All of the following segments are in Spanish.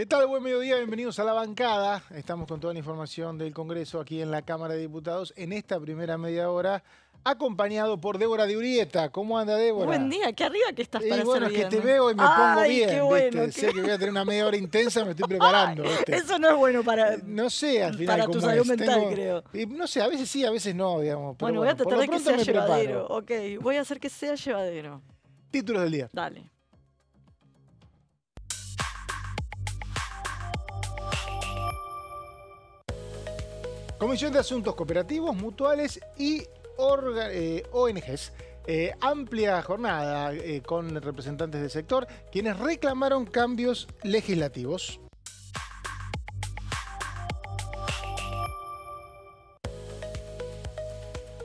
¿Qué tal? Buen mediodía, bienvenidos a La Bancada. Estamos con toda la información del Congreso aquí en la Cámara de Diputados en esta primera media hora, acompañado por Débora de Urieta. ¿Cómo anda, Débora? Buen día, qué arriba que estás para Y bueno, ser es que te viernes. veo y me pongo Ay, bien, qué bueno. ¿viste? Sé que voy a tener una media hora intensa, me estoy preparando, ¿viste? Eso no es bueno para, No sé al final para cómo tu salud es. mental, creo. No sé, a veces sí, a veces no, digamos. Pero Bueno, voy a por tratar lo de que pronto sea me llevadero. preparo. Ok, voy a hacer que sea llevadero. Títulos del día. Dale. Comisión de Asuntos Cooperativos, Mutuales y ONGs. Amplia jornada con representantes del sector, quienes reclamaron cambios legislativos.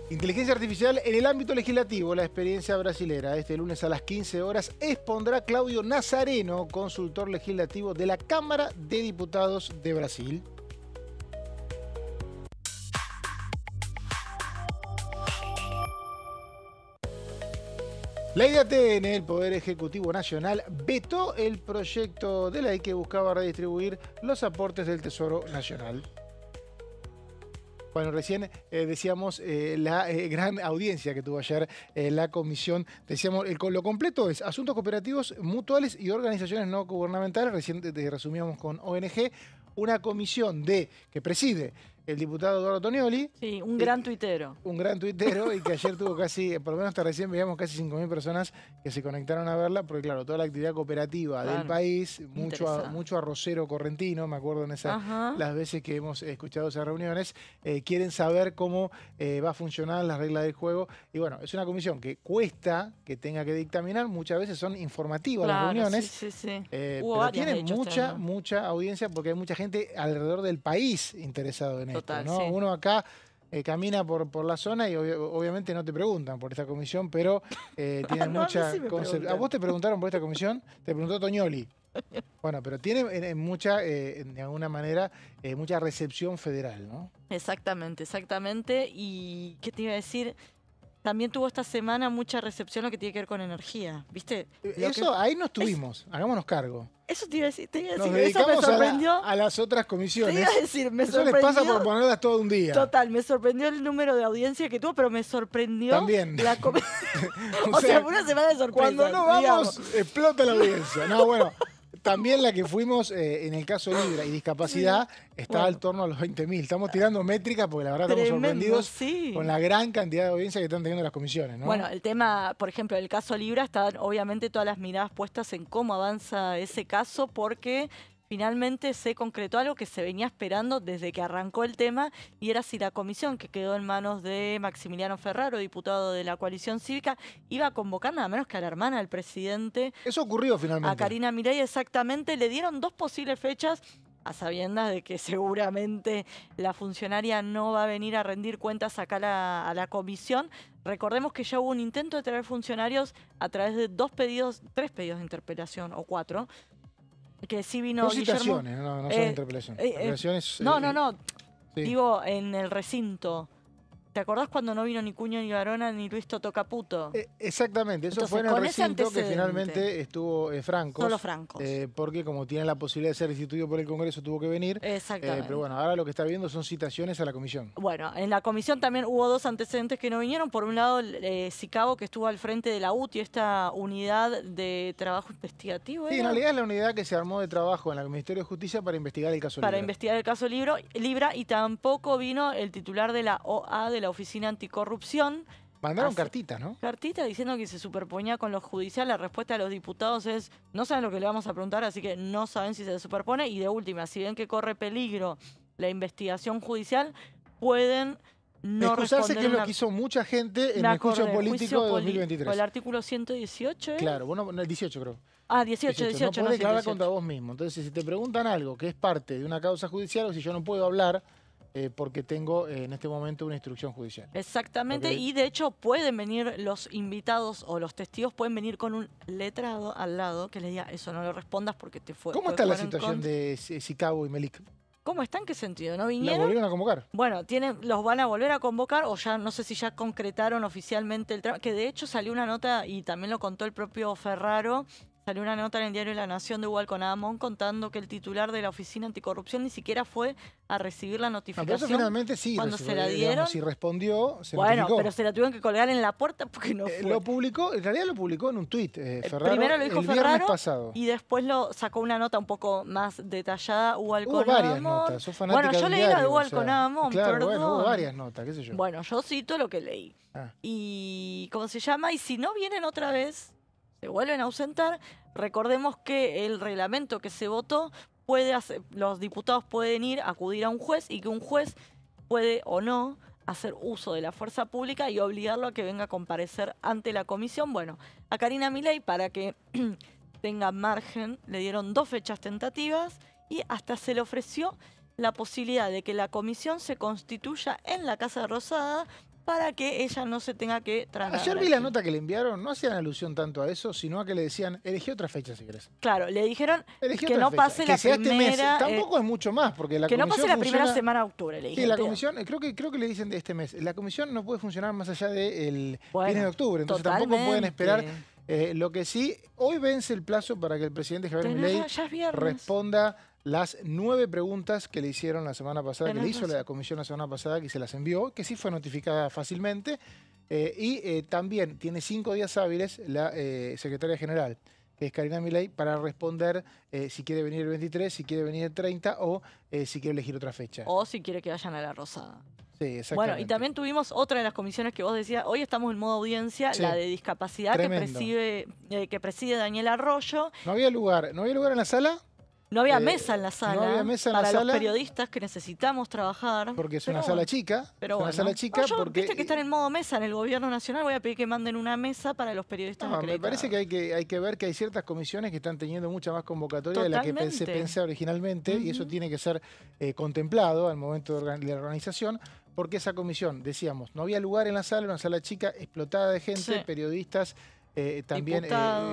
Inteligencia artificial en el ámbito legislativo, la experiencia brasilera. Este lunes a las 15 horas expondrá Claudio Nazareno, consultor legislativo de la Cámara de Diputados de Brasil. La IDATN, el Poder Ejecutivo Nacional, vetó el proyecto de ley que buscaba redistribuir los aportes del Tesoro Nacional. Bueno, recién decíamos la gran audiencia que tuvo ayer la comisión. Decíamos, lo completo es asuntos cooperativos, mutuales y organizaciones no gubernamentales. Recién resumíamos con ONG. Una comisión que preside el diputado Eduardo Tonioli. Sí, un gran tuitero. Un gran tuitero y que ayer tuvo casi, por lo menos hasta recién veíamos casi 5.000 personas que se conectaron a verla, porque claro, toda la actividad cooperativa del país, mucho arrocero correntino, me acuerdo en las veces que hemos escuchado esas reuniones, quieren saber cómo va a funcionar las reglas del juego. Y bueno, es una comisión que cuesta que tenga que dictaminar, muchas veces son informativas las reuniones, sí. pero tienen mucha audiencia porque hay mucha gente alrededor del país interesado en esto, ¿no? Sí. Uno acá camina por la zona y obviamente no te preguntan por esta comisión, pero tiene mucha... ¿A vos te preguntaron por esta comisión? Te preguntó Tonioli. Bueno, pero tiene de alguna manera, mucha recepción federal, ¿no? Exactamente. ¿Y qué te iba a decir? También tuvo esta semana mucha recepción lo que tiene que ver con energía, ¿viste? Ahí no estuvimos, hagámonos cargo. Eso te iba a decir, Nos dedicamos eso me sorprendió. a las otras comisiones. Te iba a decir, me eso sorprendió. les pasa por ponerlas todo un día. Total, me sorprendió el número de audiencia que tuvo, pero me sorprendió también la o sea, una semana de sorpresa. Cuando no vamos, explota la audiencia. No, bueno, también la que fuimos en el caso Libra y discapacidad está al torno a los 20.000. Estamos tirando métricas porque la verdad estamos sorprendidos con la gran cantidad de audiencia que están teniendo las comisiones, ¿no? Bueno, el tema, por ejemplo, el caso Libra, están obviamente todas las miradas puestas en cómo avanza ese caso porque finalmente se concretó algo que se venía esperando desde que arrancó el tema y era si la comisión que quedó en manos de Maximiliano Ferraro, diputado de la coalición cívica, iba a convocar nada menos que a la hermana del presidente. Eso ocurrió finalmente. A Karina Milei, exactamente. Le dieron 2 posibles fechas a sabiendas de que seguramente la funcionaria no va a venir a rendir cuentas acá a la comisión. Recordemos que ya hubo un intento de traer funcionarios a través de 3 pedidos de interpelación o 4. Que sí vino Guillermo. No son interpelaciones. No. Sí. Digo, en el recinto. ¿Te acordás cuando no vino ni Cuño, ni Varona, ni Luis Toto Caputo? Exactamente, eso fue en el recinto que finalmente estuvo Francos. Solo Francos. Porque como tiene la posibilidad de ser instituido por el Congreso, tuvo que venir. Exactamente. Pero bueno, ahora lo que está viendo son citaciones a la comisión. Bueno, en la comisión también hubo 2 antecedentes que no vinieron. Por un lado, Sicabo, que estuvo al frente de la UTI, esta unidad de trabajo investigativo. Sí, en realidad es la unidad que se armó de trabajo en el Ministerio de Justicia para investigar el caso Libra. Para investigar el caso Libra, y tampoco vino el titular de la OA, de la Oficina Anticorrupción. Mandaron cartitas, ¿no? Cartita diciendo que se superponía con lo judicial. La respuesta de los diputados es, no saben lo que le vamos a preguntar, así que no saben si se superpone. Y de última, si ven que corre peligro la investigación judicial, pueden no excusarse, que es lo que hizo mucha gente en el juicio político de 2023. El artículo 118, ¿eh? Claro, bueno, el 18 creo. Ah, 18. No podés declarar contra vos mismo. Entonces, si te preguntan algo que es parte de una causa judicial o si yo no puedo hablar porque tengo en este momento una instrucción judicial. Exactamente, y de hecho pueden venir los invitados o los testigos, pueden venir con un letrado al lado que les diga, eso no lo respondas porque te fue. ¿Cómo está la situación de Sicabo y Melik? ¿Cómo está? ¿En qué sentido? ¿No vinieron? ¿La volvieron a convocar? Bueno, los van a volver a convocar o ya no sé si ya concretaron oficialmente el trámite, que de hecho salió una nota y también lo contó el propio Ferraro, Salió una nota en el diario La Nación de Hugo Alconadamón contando que el titular de la Oficina Anticorrupción ni siquiera fue a recibir la notificación. Pero eso finalmente sí, cuando se la dieron. Digamos, si respondió, se bueno, notificó. pero se la tuvieron que colgar en la puerta porque no fue. Lo publicó, en realidad lo publicó en un tuit, Ferraro, primero lo dijo el Ferraro viernes pasado. Y después lo sacó una nota un poco más detallada Hugo Alconadamón. Hubo varias notas, sos fanática bueno, yo leí la de Hugo Alconadamón, claro, perdón. Bueno, hubo varias notas, qué sé yo. Bueno, yo cito lo que leí. Y, ¿cómo se llama? Y si no vienen otra vez, se vuelven a ausentar. Recordemos que el reglamento que se votó los diputados pueden acudir a un juez y que un juez puede o no hacer uso de la fuerza pública y obligarlo a que venga a comparecer ante la comisión. Bueno, a Karina Milei, para que tenga margen, le dieron 2 fechas tentativas y hasta se le ofreció la posibilidad de que la comisión se constituya en la Casa Rosada para que ella no se tenga que trasladar. Ayer vi la nota que le enviaron, no hacían alusión tanto a eso, sino a que le decían, elegí otra fecha si querés. Claro, le dijeron que no pase la primera... Tampoco es mucho más, porque la comisión... Que no pase la primera funciona... semana de octubre, le dijeron. Sí, la comisión, creo que le dicen de este mes. La comisión no puede funcionar más allá del fines de octubre, entonces tampoco pueden esperar... lo que sí, hoy vence el plazo para que el presidente Javier Milei responda las 9 preguntas que le hicieron la semana pasada, que le hizo la comisión la semana pasada, que se las envió, que sí fue notificada fácilmente. También tiene 5 días hábiles la secretaria general, que es Karina Milei, para responder si quiere venir el 23, si quiere venir el 30 o si quiere elegir otra fecha. O si quiere que vayan a la Rosada. Sí, exactamente. Bueno, y también tuvimos otra de las comisiones que vos decías, hoy estamos en modo audiencia, la de discapacidad que preside Daniel Arroyo. ¿No había lugar en la sala? No había mesa en la sala. No había mesa en para la sala, los periodistas que necesitamos trabajar. Porque es una sala chica. Pero una sala chica porque viste que están en modo mesa en el gobierno nacional. Voy a pedir que manden una mesa para los periodistas acreditados. Me parece que hay que ver que hay ciertas comisiones que están teniendo mucha más convocatoria de la que se pensaba originalmente. Y eso tiene que ser contemplado al momento de la organización. Porque esa comisión, decíamos, no había lugar en la sala, una sala chica explotada de gente, periodistas. También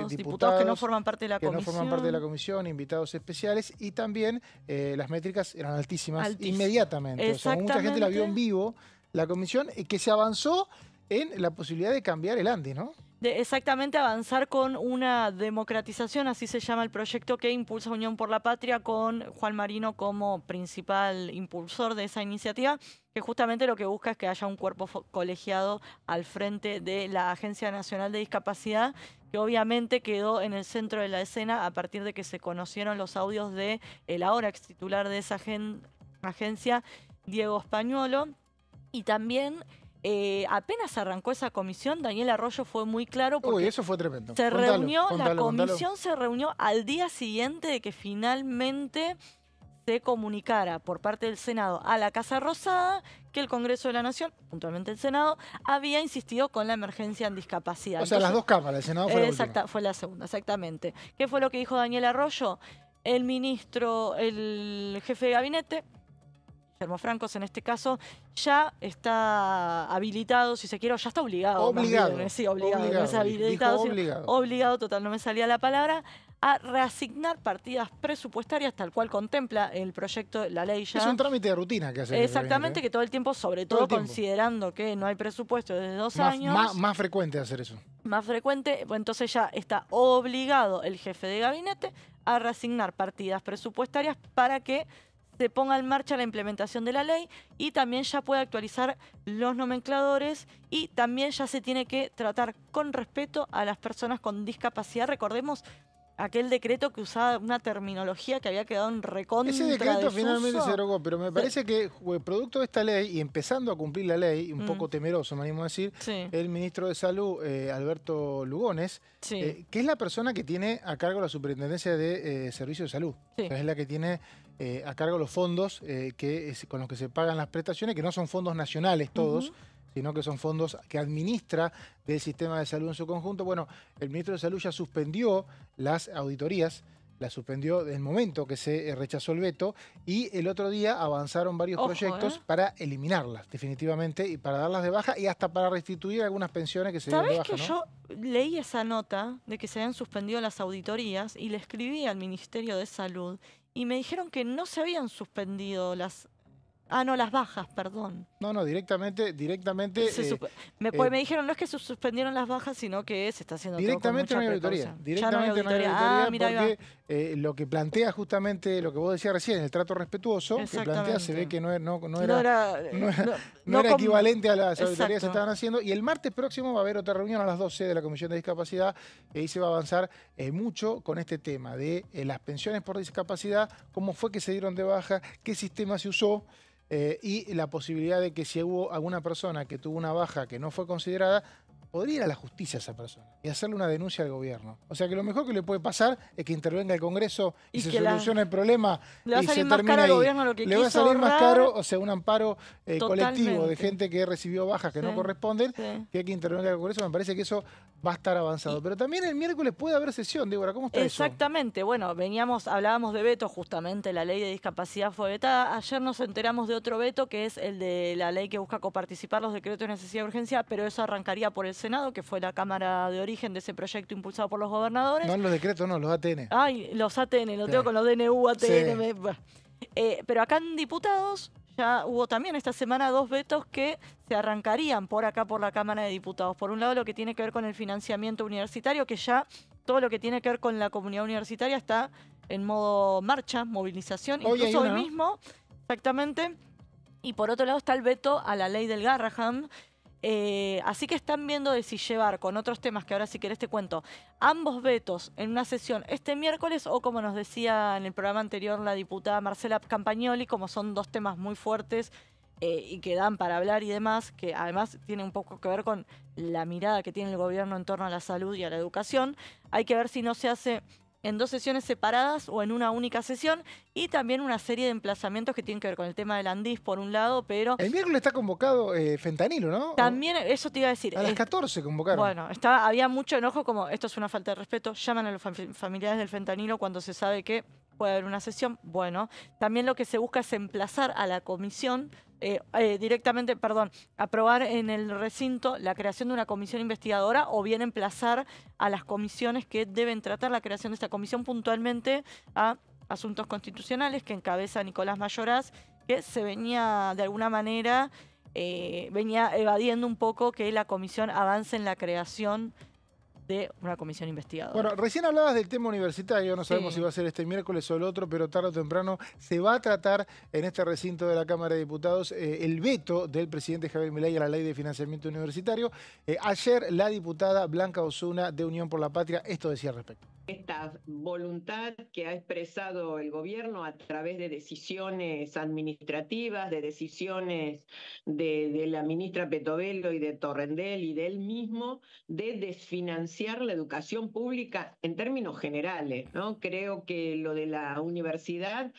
diputados que no forman parte de la comisión. Invitados especiales y también las métricas eran altísimas inmediatamente. O sea, mucha gente la vio en vivo, la comisión, que se avanzó en la posibilidad de cambiar el ANDI, ¿no? Exactamente, avanzar con una democratización, así se llama el proyecto que impulsa Unión por la Patria, con Juan Marino como principal impulsor de esa iniciativa, que justamente lo que busca es que haya un cuerpo colegiado al frente de la Agencia Nacional de Discapacidad, que obviamente quedó en el centro de la escena a partir de que se conocieron los audios de el ahora ex titular de esa agencia, Diego Españolo, y también... apenas arrancó esa comisión, Daniel Arroyo fue muy claro porque eso fue tremendo. La comisión se reunió al día siguiente de que finalmente se comunicara por parte del Senado a la Casa Rosada que el Congreso de la Nación, puntualmente el Senado, había insistido con la emergencia en discapacidad. O sea, las dos cámaras, el Senado fue la última. Fue la segunda, exactamente. ¿Qué fue lo que dijo Daniel Arroyo? El jefe de gabinete, Guillermo Francos en este caso, ya está habilitado, si se quiere, o ya está obligado. Obligado. No es habilitado, obligado, total, no me salía la palabra, a reasignar partidas presupuestarias tal cual contempla el proyecto, la ley ya. Es un trámite de rutina que hace. Exactamente, que todo el tiempo, sobre todo considerando que no hay presupuesto desde 2 años. Más frecuente hacer eso. Más frecuente, entonces ya está obligado el jefe de gabinete a reasignar partidas presupuestarias para que se ponga en marcha la implementación de la ley y también ya puede actualizar los nomencladores y también ya se tiene que tratar con respeto a las personas con discapacidad. Recordemos aquel decreto que usaba una terminología que había quedado en recontra. Ese decreto finalmente se derogó, pero me parece que producto de esta ley y empezando a cumplir la ley, un poco temeroso me animo a decir, el ministro de Salud, Alberto Lugones, que es la persona que tiene a cargo la superintendencia de servicios de salud. O sea, es la que tiene a cargo los fondos con los que se pagan las prestaciones, que no son fondos nacionales todos, sino que son fondos que administra del sistema de salud en su conjunto. Bueno, el ministro de Salud ya suspendió las auditorías, las suspendió en el momento que se rechazó el veto, y el otro día avanzaron varios proyectos para eliminarlas definitivamente y para darlas de baja y hasta para restituir algunas pensiones que se dieron de baja. ¿Sabés que yo leí esa nota de que se habían suspendido las auditorías y le escribí al Ministerio de Salud y me dijeron que no se habían suspendido las Ah, no, las bajas, perdón. No, directamente. Me dijeron, no es que se suspendieron las bajas, sino que se está haciendo todo con mucha no hay auditoría. precaución. Directamente no hay auditoría porque lo que plantea justamente lo que vos decías recién, el trato respetuoso, que plantea, se ve que no era equivalente a las auditorías que se estaban haciendo. Y el martes próximo va a haber otra reunión a las 12 de la Comisión de Discapacidad, y ahí se va a avanzar mucho con este tema de las pensiones por discapacidad, cómo fue que se dieron de baja, qué sistema se usó. Y la posibilidad de que si hubo alguna persona que tuvo una baja que no fue considerada, podría ir a la justicia a esa persona y hacerle una denuncia al gobierno. O sea que lo mejor que le puede pasar es que intervenga el Congreso y se solucione el problema y se termine ahí. Le va a salir más caro, o sea, un amparo colectivo de gente que recibió bajas que no corresponden, que hay que intervenga el Congreso. Me parece que eso va a estar avanzado. Pero también el miércoles puede haber sesión, Débora. ¿Cómo está eso? Exactamente. Bueno, hablábamos de veto, justamente la ley de discapacidad fue vetada. Ayer nos enteramos de otro veto, que es el de la ley que busca coparticipar los decretos de necesidad de urgencia, pero eso arrancaría por el Senado, que fue la cámara de origen de ese proyecto impulsado por los gobernadores. No los decretos, no, los ATN. Ay, los ATN, lo tengo con los DNU, ATN. Pero acá en diputados ya hubo también esta semana 2 vetos que se arrancarían por acá, por la Cámara de Diputados. Por un lado, lo que tiene que ver con el financiamiento universitario, que ya todo lo que tiene que ver con la comunidad universitaria está en modo marcha, movilización, incluso hoy mismo, exactamente. Y por otro lado está el veto a la ley del Garrahan. Así que están viendo de si llevar con otros temas, que ahora si querés te cuento, ambos vetos en una sesión este miércoles, o como nos decía en el programa anterior la diputada Marcela Campagnoli, como son 2 temas muy fuertes y que dan para hablar y demás, que además tiene un poco que ver con la mirada que tiene el gobierno en torno a la salud y a la educación. Hay que ver si no se hace en 2 sesiones separadas o en una única sesión, y también una serie de emplazamientos que tienen que ver con el tema del Andis por un lado, pero... El miércoles está convocado fentanilo, ¿no? También, eso te iba a decir. A las 14 convocaron. Bueno, había mucho enojo, como esto es una falta de respeto, llaman a los familiares del fentanilo cuando se sabe que puede haber una sesión. Bueno, también lo que se busca es emplazar a la comisión, aprobar en el recinto la creación de una comisión investigadora, o bien emplazar a las comisiones que deben tratar la creación de esta comisión, puntualmente a asuntos constitucionales, que encabeza Nicolás Mayoraz, que se venía de alguna manera, venía evadiendo un poco que la comisión avance en la creación de una comisión investigadora. Bueno, recién hablabas del tema universitario, no sabemos si va a ser este miércoles o el otro, pero tarde o temprano se va a tratar en este recinto de la Cámara de Diputados el veto del presidente Javier Milei a la ley de financiamiento universitario. Ayer la diputada Blanca Osuna de Unión por la Patria esto decía al respecto. Esta voluntad que ha expresado el gobierno a través de decisiones administrativas, de decisiones de la ministra Petovelo y de Torrendel y de él mismo, de desfinanciar la educación pública en términos generales, ¿no? Creo que lo de la universidad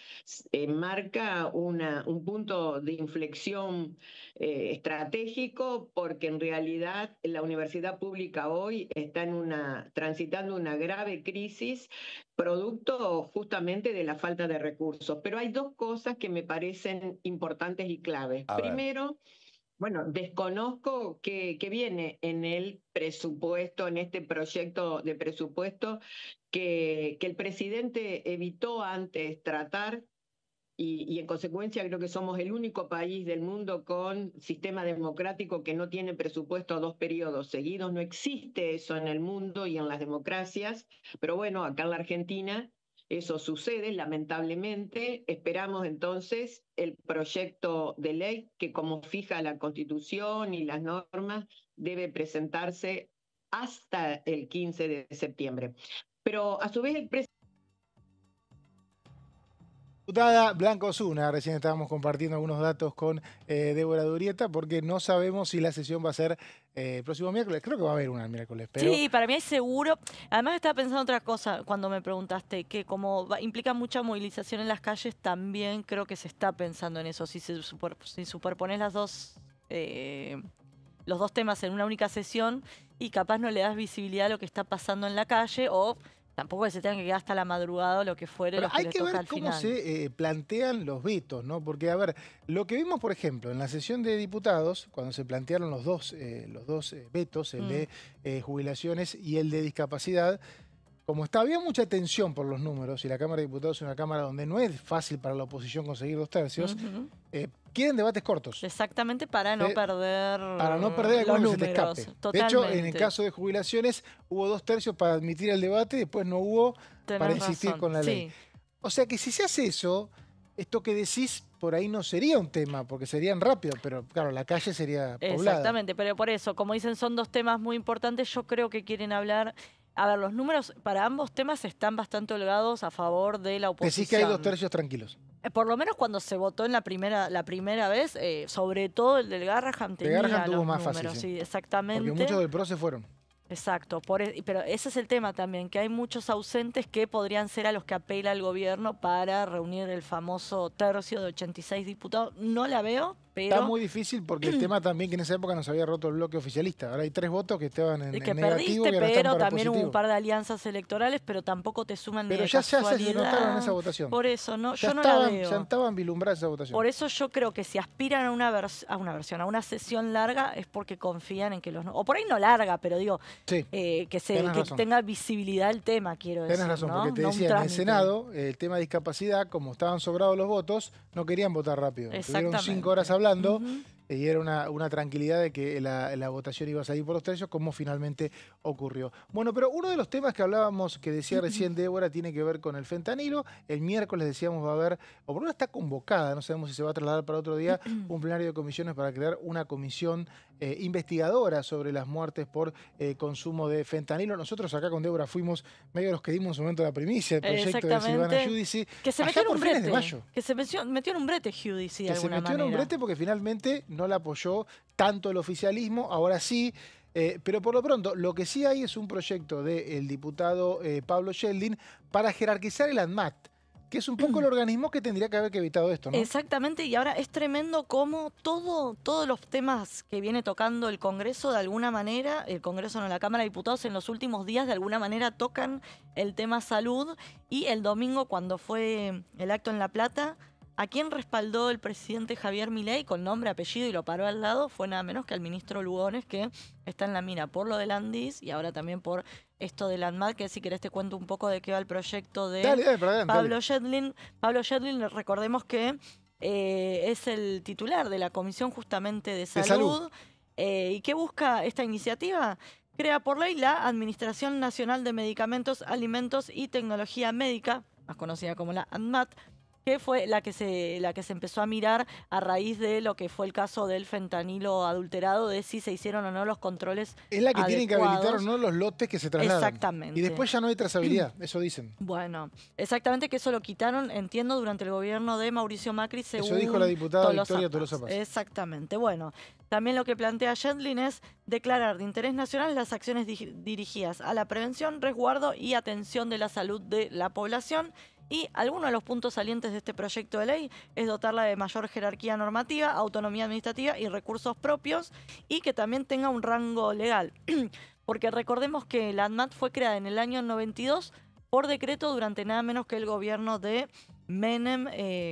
marca un punto de inflexión estratégico, porque en realidad la universidad pública hoy está transitando una grave crisis producto justamente de la falta de recursos. Pero hay 2 cosas que me parecen importantes y claves. Primero, bueno, desconozco que viene en el presupuesto, en este proyecto de presupuesto que el presidente evitó antes tratar. Y en consecuencia creo que somos el único país del mundo con sistema democrático que no tiene presupuesto a 2 periodos seguidos. No existe eso en el mundo y en las democracias, pero bueno, acá en la Argentina eso sucede, lamentablemente. Esperamos entonces el proyecto de ley que, como fija la Constitución y las normas, debe presentarse hasta el 15 de septiembre. Pero a su vez el presidente... Diputada Blanca Osuna, recién estábamos compartiendo algunos datos con Débora Durieta, porque no sabemos si la sesión va a ser el próximo miércoles. Creo que va a haber una el miércoles. Pero... Sí, para mí es seguro. Además estaba pensando otra cosa cuando me preguntaste, que como implica mucha movilización en las calles, también creo que se está pensando en eso. Si superpones los dos temas en una única sesión y capaz no le das visibilidad a lo que está pasando en la calle, o... Tampoco que se tengan que quedar hasta la madrugada o lo que fuere, pero lo que hay le que toca ver al cómo final. se plantean los vetos, ¿no? Porque, a ver, lo que vimos, por ejemplo, en la sesión de diputados, cuando se plantearon los dos vetos, el de jubilaciones y el de discapacidad, como había mucha tensión por los números, y la Cámara de Diputados es una Cámara donde no es fácil para la oposición conseguir 2 tercios, quieren debates cortos. Exactamente, para no perder algunos que se te escape. Totalmente. De hecho, en el caso de jubilaciones, hubo 2 tercios para admitir el debate, después no hubo para insistir con la ley. O sea que si se hace eso, esto que decís por ahí no sería un tema, porque serían rápidos, pero claro, la calle sería poblada. Exactamente, pero por eso, como dicen, son 2 temas muy importantes. Yo creo que quieren hablar... A ver, los números para ambos temas están bastante holgados a favor de la oposición. Decís que hay 2 tercios tranquilos. Por lo menos cuando se votó en la primera vez, sobre todo el del Garrahan tenía el Garrahan tuvo los más números, fácil, sí, exactamente. Porque muchos del PRO se fueron. Exacto, pero ese es el tema también, que hay muchos ausentes que podrían ser a los que apela el gobierno para reunir el famoso tercio de 86 diputados. No la veo, pero... Está muy difícil porque el tema también que en esa época nos había roto el bloque oficialista. Ahora hay 3 votos que estaban en negativo perdiste, y ahora pero están para también positivo. hubo un par de alianzas electorales, pero tampoco te suman pero ni de ya casualidad. se notaron en esa votación. Por eso, no, ya yo no la veo. Ya estaban vislumbradas esa votación. Por eso yo creo que si aspiran a una sesión larga es porque confían en que los... O por ahí no larga, pero digo, sí, que tenga visibilidad el tema, quiero decir. Tenés razón, ¿no? porque te decía, en el Senado, el tema de discapacidad, como estaban sobrados los votos, no querían votar rápido. Estuvieron 5 horas hablando. Y era una tranquilidad de que la votación iba a salir por los tercios, como finalmente ocurrió. Bueno, pero uno de los temas que hablábamos, que decía recién Débora, tiene que ver con el fentanilo. El miércoles decíamos va a haber, o por lo menos está convocada, no sabemos si se va a trasladar para otro día, un plenario de comisiones para crear una comisión investigadora sobre las muertes por consumo de fentanilo. Nosotros acá con Débora fuimos medio los que dimos en su momento la primicia del proyecto de Silvana Giudici. Que se metió en un brete. Que se metió en un brete Giudici de alguna manera. Que se metió en un brete porque finalmente no la apoyó tanto el oficialismo, ahora sí, pero por lo pronto lo que sí hay es un proyecto del diputado Pablo Sheldin para jerarquizar el ANMAT, que es un poco el organismo que tendría que haber evitado esto, ¿no? Exactamente, y ahora es tremendo cómo todos los temas que viene tocando el Congreso, de alguna manera, el Congreso no, la Cámara de Diputados, en los últimos días de alguna manera tocan el tema salud, y el domingo cuando fue el acto en La Plata, ¿a quién respaldó el presidente Javier Milei con nombre, apellido y lo paró al lado? Fue nada menos que al ministro Lugones, que está en la mira por lo del Andis y ahora también por esto del ANMAT, que si querés te cuento un poco de qué va el proyecto de Pablo Sheldin. Pablo Sheldin, recordemos que es el titular de la Comisión justamente de Salud. ¿Y qué busca esta iniciativa? Crea por ley la Administración Nacional de Medicamentos, Alimentos y Tecnología Médica, más conocida como la ANMAT, que fue la que se empezó a mirar a raíz de lo que fue el caso del fentanilo adulterado, de si se hicieron o no los controles Es la que tienen que habilitar o no los lotes que se trasladan. Exactamente. Y después ya no hay trazabilidad, eso dicen. Bueno, exactamente, que eso lo quitaron, entiendo, durante el gobierno de Mauricio Macri, según eso dijo la diputada Victoria Tolosa Paz. Exactamente. Bueno, también lo que plantea Sheldin es declarar de interés nacional las acciones dirigidas a la prevención, resguardo y atención de la salud de la población. Y algunos de los puntos salientes de este proyecto de ley es dotarla de mayor jerarquía normativa, autonomía administrativa y recursos propios, y que también tenga un rango legal. Porque recordemos que la ANMAT fue creada en el año 92 por decreto durante nada menos que el gobierno de Menem,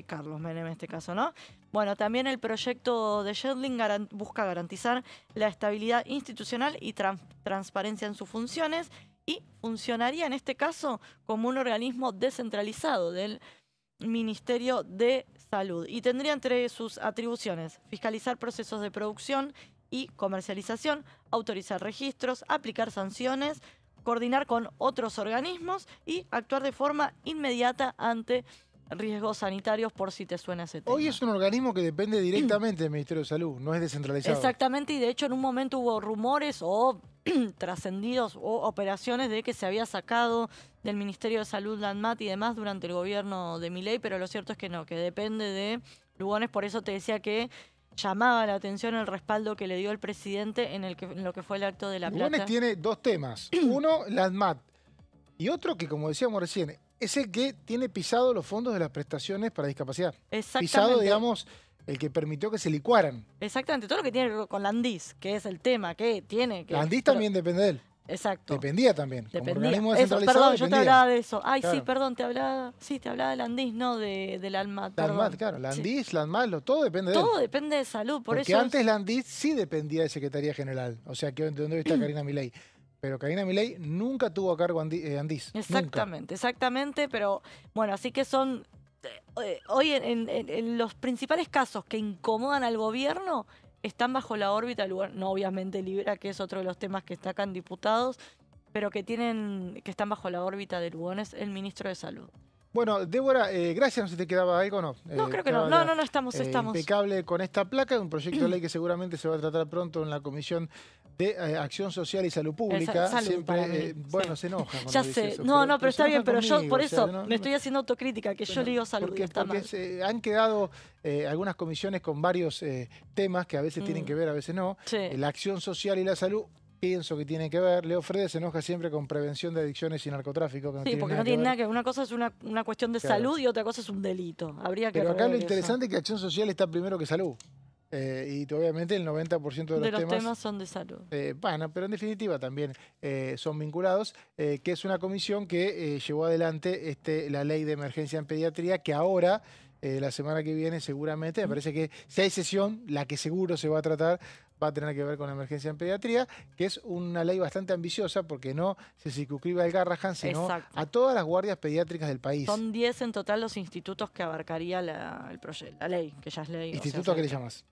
Carlos Menem en este caso, ¿no? Bueno, también el proyecto de Sheldin busca garantizar la estabilidad institucional y transparencia en sus funciones, y funcionaría en este caso como un organismo descentralizado del Ministerio de Salud. Y tendría entre sus atribuciones fiscalizar procesos de producción y comercialización, autorizar registros, aplicar sanciones, coordinar con otros organismos y actuar de forma inmediata ante riesgos sanitarios, por si te suena ese tema. Hoy es un organismo que depende directamente del Ministerio de Salud, no es descentralizado. Exactamente, y de hecho en un momento hubo rumores o trascendidos o operaciones de que se había sacado del Ministerio de Salud la ANMAT y demás durante el gobierno de Milei, pero lo cierto es que no, que depende de Lugones. Por eso te decía que llamaba la atención el respaldo que le dio el presidente en lo que fue el acto de La Plata. Lugones tiene 2 temas, uno la ANMAT y otro que, como decíamos recién, es el que tiene pisado los fondos de las prestaciones para discapacidad. Exactamente. Pisado, digamos, el que permitió que se licuaran. Exactamente, todo lo que tiene que ver con la Andis, que es el tema que tiene que... La Andis también depende de él. Exacto. Dependía también. Dependía. Como organismo Eso, descentralizado, perdón, dependía. yo te hablaba de eso. Ay, claro. sí, perdón, te hablaba de la Andis, no del ANMAT. La ANMAT, claro. La Andis, sí. La ANMAT, todo depende de él. Todo depende de salud, por porque eso... antes la Andis sí dependía de Secretaría General. O sea, que donde está Karina Milei. Pero Karina Milei nunca tuvo a cargo Andís. Exactamente, pero bueno, así que son... hoy en los principales casos que incomodan al gobierno están bajo la órbita del lugar, no obviamente Libra, que es otro de los temas que destacan diputados, pero que están bajo la órbita de Lugones, el ministro de Salud. Bueno, Débora, gracias, no sé si te quedaba algo, ¿no? No, creo que no. No, estamos. Impecable con esta placa, un proyecto de ley que seguramente se va a tratar pronto en la Comisión de Acción Social y Salud Pública. Siempre, bueno, se enoja. Ya sé, eso, pero está bien, pero yo por eso me estoy haciendo autocrítica, que yo le digo salud y está mal. Han quedado algunas comisiones con varios temas que a veces tienen que ver, a veces no. Sí. La acción social y la salud. Pienso que tiene que ver. Leo Fredes se enoja siempre con prevención de adicciones y narcotráfico. Sí, porque no tiene nada que ver. Una cosa es una cuestión de salud y otra cosa es un delito. Habría que Pero acá lo interesante es que acción social está primero que salud. Y obviamente el 90% de los temas son de salud. Bueno, pero en definitiva también son vinculados, que es una comisión que llevó adelante la ley de emergencia en pediatría, que ahora... la semana que viene seguramente, me parece que si hay sesión, la que seguro se va a tratar va a tener que ver con la emergencia en pediatría, que es una ley bastante ambiciosa porque no se circunscribe al Garrahan, sino a todas las guardias pediátricas del país. Son 10 en total los institutos que abarcaría la ley, que ya es ley. ¿Instituto qué le llamas?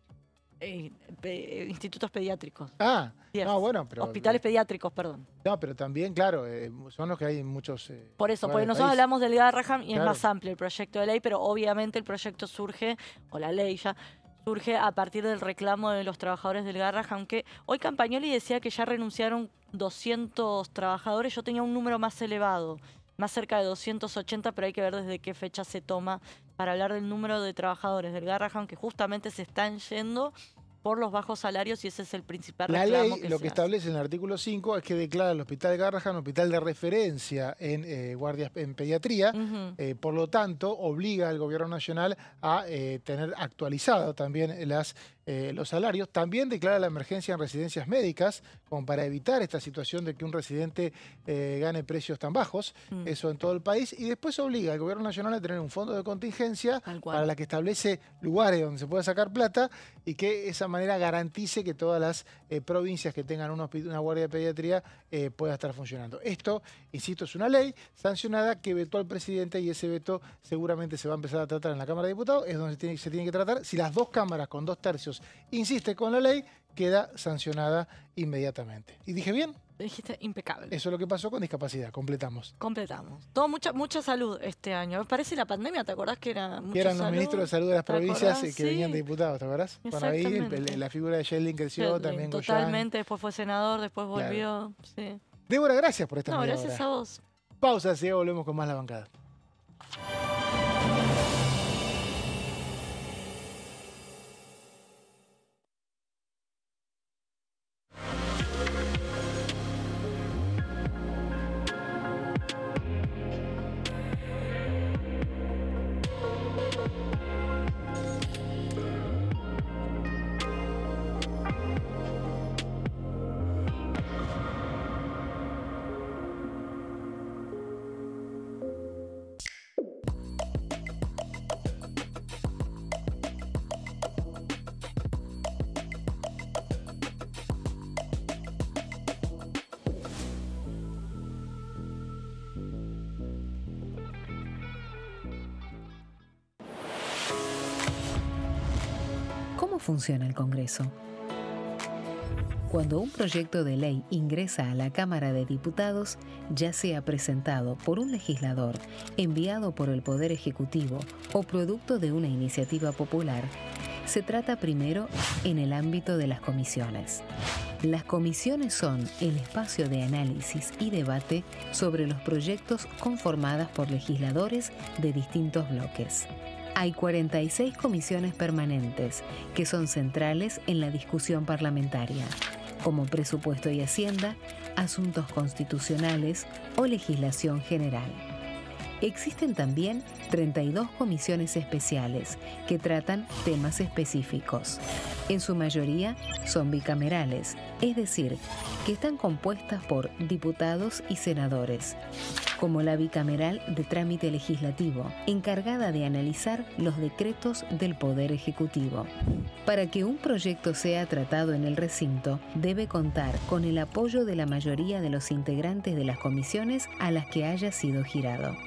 Institutos pediátricos. Ah, 10. No, bueno, pero... Hospitales pediátricos, perdón. No, pero también, claro, son los que hay en muchos... Por eso, porque nosotros hablamos del Garrahan y es más amplio el proyecto de ley, pero obviamente el proyecto surge, o la ley ya, surge a partir del reclamo de los trabajadores del Garrahan, aunque hoy Campagnoli decía que ya renunciaron 200 trabajadores, yo tenía un número más elevado, más cerca de 280, pero hay que ver desde qué fecha se toma para hablar del número de trabajadores del Garrahan que justamente se están yendo por los bajos salarios y ese es el principal reclamo. La ley lo que establece en el artículo 5 es que declara el Hospital Garrahan hospital de referencia en guardias en pediatría, por lo tanto obliga al gobierno nacional a tener actualizado también los salarios. También declara la emergencia en residencias médicas, como para evitar esta situación de que un residente gane precios tan bajos, eso en todo el país, y después obliga al gobierno nacional a tener un fondo de contingencia para la que establece lugares donde se pueda sacar plata y que de esa manera garantice que todas las provincias que tengan una guardia de pediatría pueda estar funcionando. Esto, insisto, es una ley sancionada que vetó al presidente y ese veto seguramente se va a empezar a tratar en la Cámara de Diputados, es donde se tiene que tratar. Si las dos cámaras con 2/3 insiste con la ley, queda sancionada inmediatamente. ¿Y dije bien? Dijiste impecable. Eso es lo que pasó con discapacidad. Completamos. Todo mucha salud este año. Me parece la pandemia, ¿te acordás que era mucha eran salud? Los ministros de salud de las provincias que venían de diputados, ¿te acordás? Bueno, ahí la figura de Sheldon creció, también Goyan. Totalmente, después fue senador, después volvió. Claro. Sí. Débora, gracias por esta media gracias hora. a vos. Pausa, y volvemos con más La Bancada. ¿Cómo funciona el Congreso? Cuando un proyecto de ley ingresa a la Cámara de Diputados, ya sea presentado por un legislador, enviado por el Poder Ejecutivo o producto de una iniciativa popular, se trata primero en el ámbito de las comisiones. Las comisiones son el espacio de análisis y debate sobre los proyectos conformadas por legisladores de distintos bloques. Hay 46 comisiones permanentes que son centrales en la discusión parlamentaria, como Presupuesto y Hacienda, Asuntos Constitucionales o Legislación General. Existen también 32 comisiones especiales que tratan temas específicos. En su mayoría son bicamerales, es decir, que están compuestas por diputados y senadores, como la bicameral de trámite legislativo, encargada de analizar los decretos del Poder Ejecutivo. Para que un proyecto sea tratado en el recinto, debe contar con el apoyo de la mayoría de los integrantes de las comisiones a las que haya sido girado.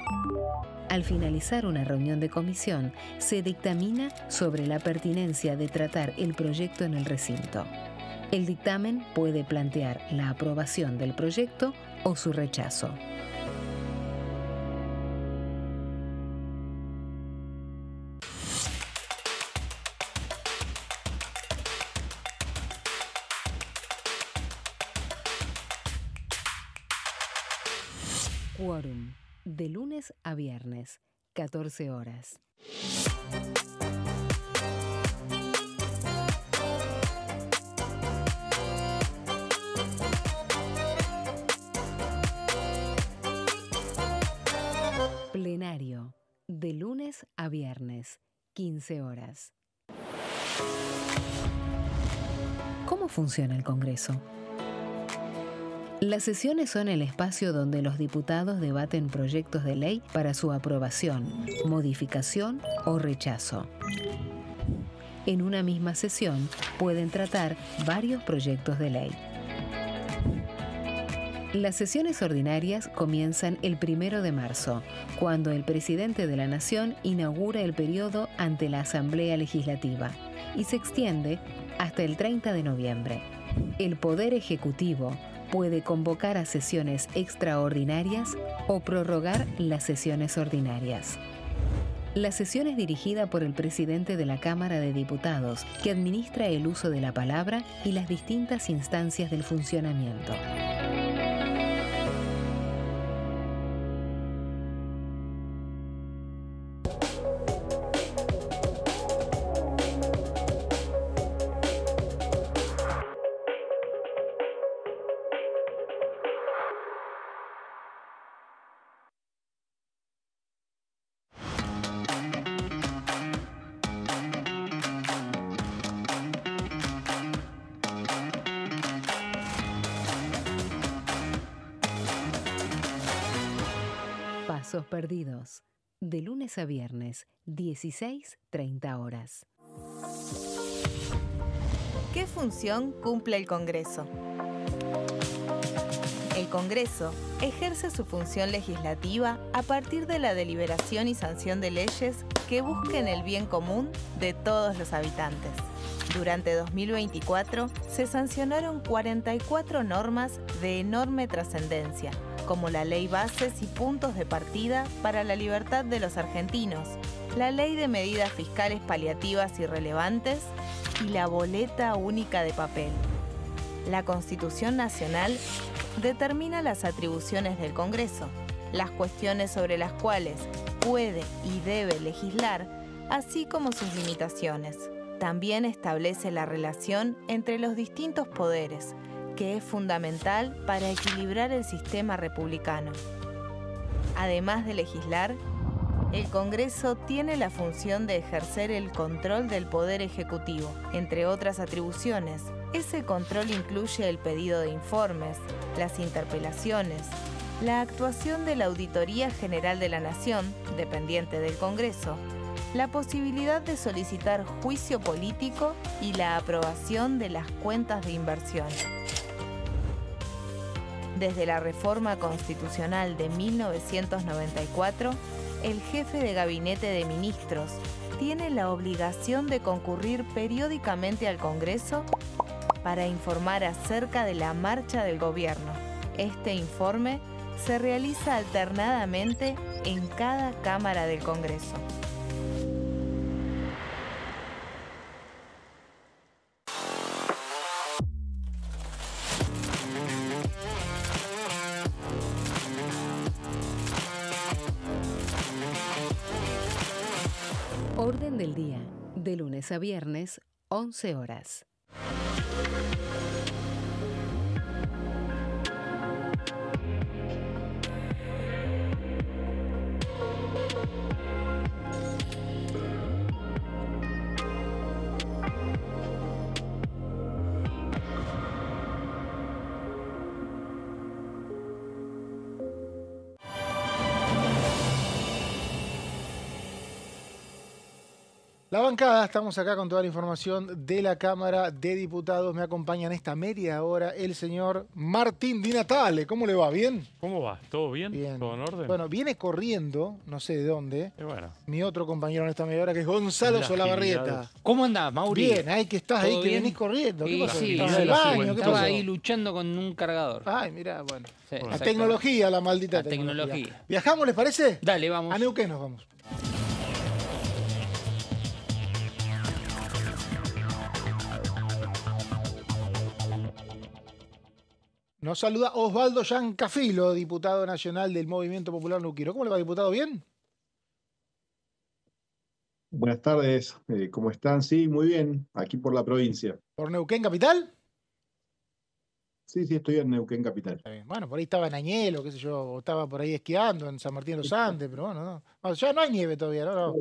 Al finalizar una reunión de comisión, se dictamina sobre la pertinencia de tratar el proyecto en el recinto. El dictamen puede plantear la aprobación del proyecto o su rechazo. Quórum. De lunes a viernes, 14 horas. Plenario. De lunes a viernes, 15 horas. ¿Cómo funciona el Congreso? Las sesiones son el espacio donde los diputados debaten proyectos de ley para su aprobación, modificación o rechazo. En una misma sesión pueden tratar varios proyectos de ley. Las sesiones ordinarias comienzan el 1 de marzo, cuando el presidente de la Nación inaugura el periodo ante la Asamblea Legislativa y se extiende hasta el 30 de noviembre. El Poder Ejecutivo puede convocar a sesiones extraordinarias o prorrogar las sesiones ordinarias. La sesión es dirigida por el presidente de la Cámara de Diputados, que administra el uso de la palabra y las distintas instancias del funcionamiento. Pasos perdidos. De lunes a viernes, 16:30 horas. ¿Qué función cumple el Congreso? El Congreso ejerce su función legislativa a partir de la deliberación y sanción de leyes que busquen el bien común de todos los habitantes. Durante 2024 se sancionaron 44 normas de enorme trascendencia, como la Ley Bases y Puntos de Partida para la Libertad de los Argentinos, la Ley de Medidas Fiscales Paliativas y Relevantes y la Boleta Única de Papel. La Constitución Nacional determina las atribuciones del Congreso, las cuestiones sobre las cuales puede y debe legislar, así como sus limitaciones. También establece la relación entre los distintos poderes, que es fundamental para equilibrar el sistema republicano. Además de legislar, el Congreso tiene la función de ejercer el control del Poder Ejecutivo. Entre otras atribuciones, ese control incluye el pedido de informes, las interpelaciones, la actuación de la Auditoría General de la Nación, dependiente del Congreso, la posibilidad de solicitar juicio político y la aprobación de las cuentas de inversión. Desde la reforma constitucional de 1994, el jefe de gabinete de ministros tiene la obligación de concurrir periódicamente al Congreso para informar acerca de la marcha del gobierno. Este informe se realiza alternadamente en cada Cámara del Congreso. Orden del día, de lunes a viernes, 11 horas. La bancada, estamos acá con toda la información de la Cámara de Diputados. Me acompaña en esta media hora el señor Martín Di Natale. ¿Cómo le va? ¿Bien? ¿Cómo va? ¿Todo bien? Bien. ¿Todo en orden? Bueno, viene corriendo, no sé de dónde, bueno. mi otro compañero en esta media hora, que es Gonzalo Solabarrieta. ¿Cómo andás, Mauri? Bien, ahí que estás, ahí que bien? venís corriendo. ¿Qué pasó? Sí, ¿Estabas en el baño? ¿Qué estaba pasó? ahí luchando con un cargador. Ay, mirá, bueno. Sí, La tecnología, la maldita La tecnología. ¿Viajamos, les parece? Dale, vamos. A Neuquén nos vamos. Nos saluda Osvaldo Yancafilo, diputado nacional del Movimiento Popular Neuquino. ¿Cómo le va, diputado? ¿Bien? Buenas tardes, ¿cómo están? Sí, muy bien, aquí por la provincia. ¿Por Neuquén Capital? Sí, estoy en Neuquén Capital. Bueno, por ahí estaba en Añelo, qué sé yo, o estaba por ahí esquiando en San Martín de los Andes, pero bueno, no. No, ya no hay nieve todavía, ¿no?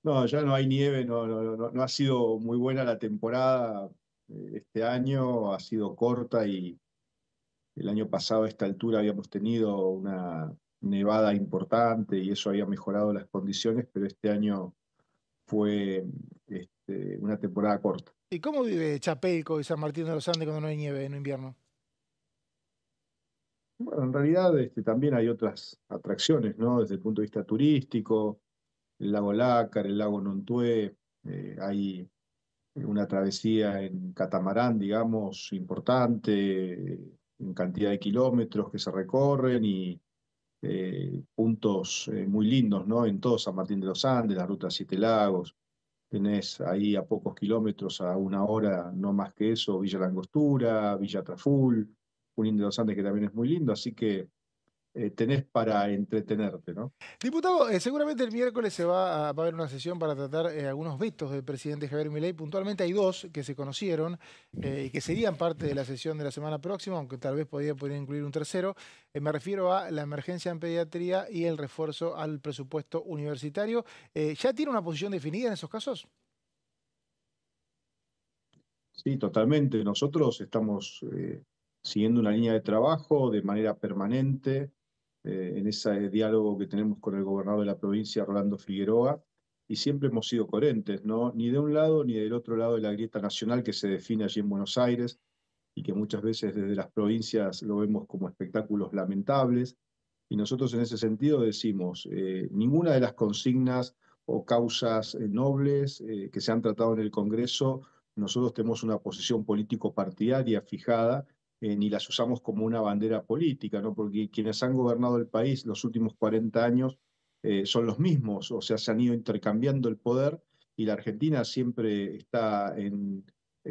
No, ya no hay nieve, no ha sido muy buena la temporada este año, ha sido corta y el año pasado a esta altura habíamos tenido una nevada importante y eso había mejorado las condiciones, pero este año fue una temporada corta. ¿Y cómo vive Chapelco y San Martín de los Andes cuando no hay nieve en invierno? Bueno, en realidad también hay otras atracciones, ¿no? Desde el punto de vista turístico, el lago Lácar, el lago Nontué, hay una travesía en catamarán, digamos, importante, en cantidad de kilómetros que se recorren y puntos muy lindos, ¿no? En todo San Martín de los Andes, la ruta Siete Lagos. Tenés ahí a pocos kilómetros, a una hora, no más que eso, Villa Langostura, Villa Traful, Junín de los Andes, que también es muy lindo, así que tenés para entretenerte, ¿no? Diputado, seguramente el miércoles va a haber una sesión para tratar algunos vetos del presidente Javier Milei. Puntualmente hay dos que se conocieron y que serían parte de la sesión de la semana próxima, aunque tal vez podría incluir un tercero. Me refiero a la emergencia en pediatría y el refuerzo al presupuesto universitario. ¿Ya tiene una posición definida en esos casos? Sí, totalmente. Nosotros estamos siguiendo una línea de trabajo de manera permanente en ese diálogo que tenemos con el gobernador de la provincia, Rolando Figueroa, y siempre hemos sido coherentes, ¿no? Ni de un lado ni del otro lado de la grieta nacional que se define allí en Buenos Aires y que muchas veces desde las provincias lo vemos como espectáculos lamentables. Y nosotros en ese sentido decimos, ninguna de las consignas o causas nobles que se han tratado en el Congreso, nosotros tenemos una posición político-partidaria fijada, ni las usamos como una bandera política, ¿no? Porque quienes han gobernado el país los últimos 40 años son los mismos, o sea, se han ido intercambiando el poder y la Argentina siempre está en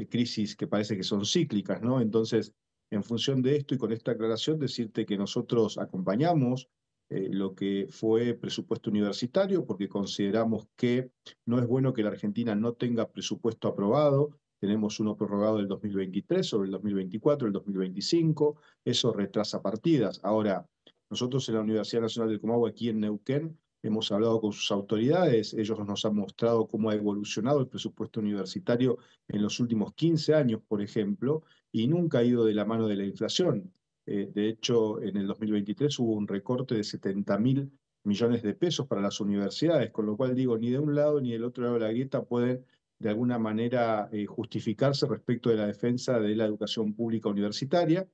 crisis que parece que son cíclicas, ¿no? Entonces, en función de esto y con esta aclaración, decirte que nosotros acompañamos lo que fue presupuesto universitario porque consideramos que no es bueno que la Argentina no tenga presupuesto aprobado. Tenemos uno prorrogado del 2023 sobre el 2024, el 2025, eso retrasa partidas. Ahora, nosotros en la Universidad Nacional del Comahue, aquí en Neuquén, hemos hablado con sus autoridades, ellos nos han mostrado cómo ha evolucionado el presupuesto universitario en los últimos 15 años, por ejemplo, y nunca ha ido de la mano de la inflación. De hecho, en el 2023 hubo un recorte de 70.000 millones de pesos para las universidades, con lo cual digo, ni de un lado ni del otro lado de la grieta pueden de alguna manera justificarse respecto de la defensa de la educación pública universitaria,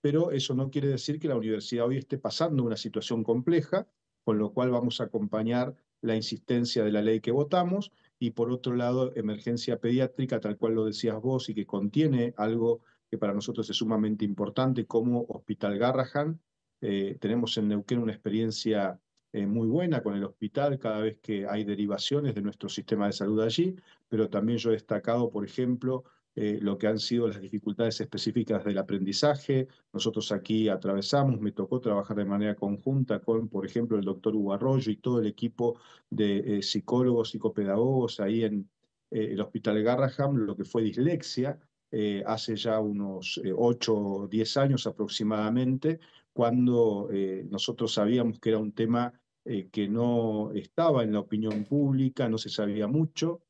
pero eso no quiere decir que la universidad hoy esté pasando una situación compleja, con lo cual vamos a acompañar la insistencia de la ley que votamos, y por otro lado, emergencia pediátrica, tal cual lo decías vos, y que contiene algo que para nosotros es sumamente importante, como Hospital Garrahan. Tenemos en Neuquén una experiencia muy buena con el hospital cada vez que hay derivaciones de nuestro sistema de salud allí, pero también yo he destacado, por ejemplo, lo que han sido las dificultades específicas del aprendizaje. Nosotros aquí atravesamos, me tocó trabajar de manera conjunta con, por ejemplo, el doctor Hugo Arroyo y todo el equipo de psicólogos, psicopedagogos ahí en el Hospital Garrahan, lo que fue dislexia, hace ya unos 8 o 10 años aproximadamente, cuando nosotros sabíamos que era un tema que no estaba en la opinión pública, no se sabía mucho,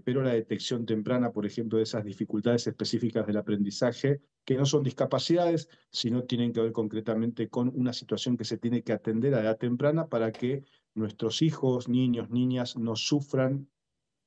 pero la detección temprana, por ejemplo, de esas dificultades específicas del aprendizaje, que no son discapacidades, sino tienen que ver concretamente con una situación que se tiene que atender a edad temprana para que nuestros hijos, niños, niñas no sufran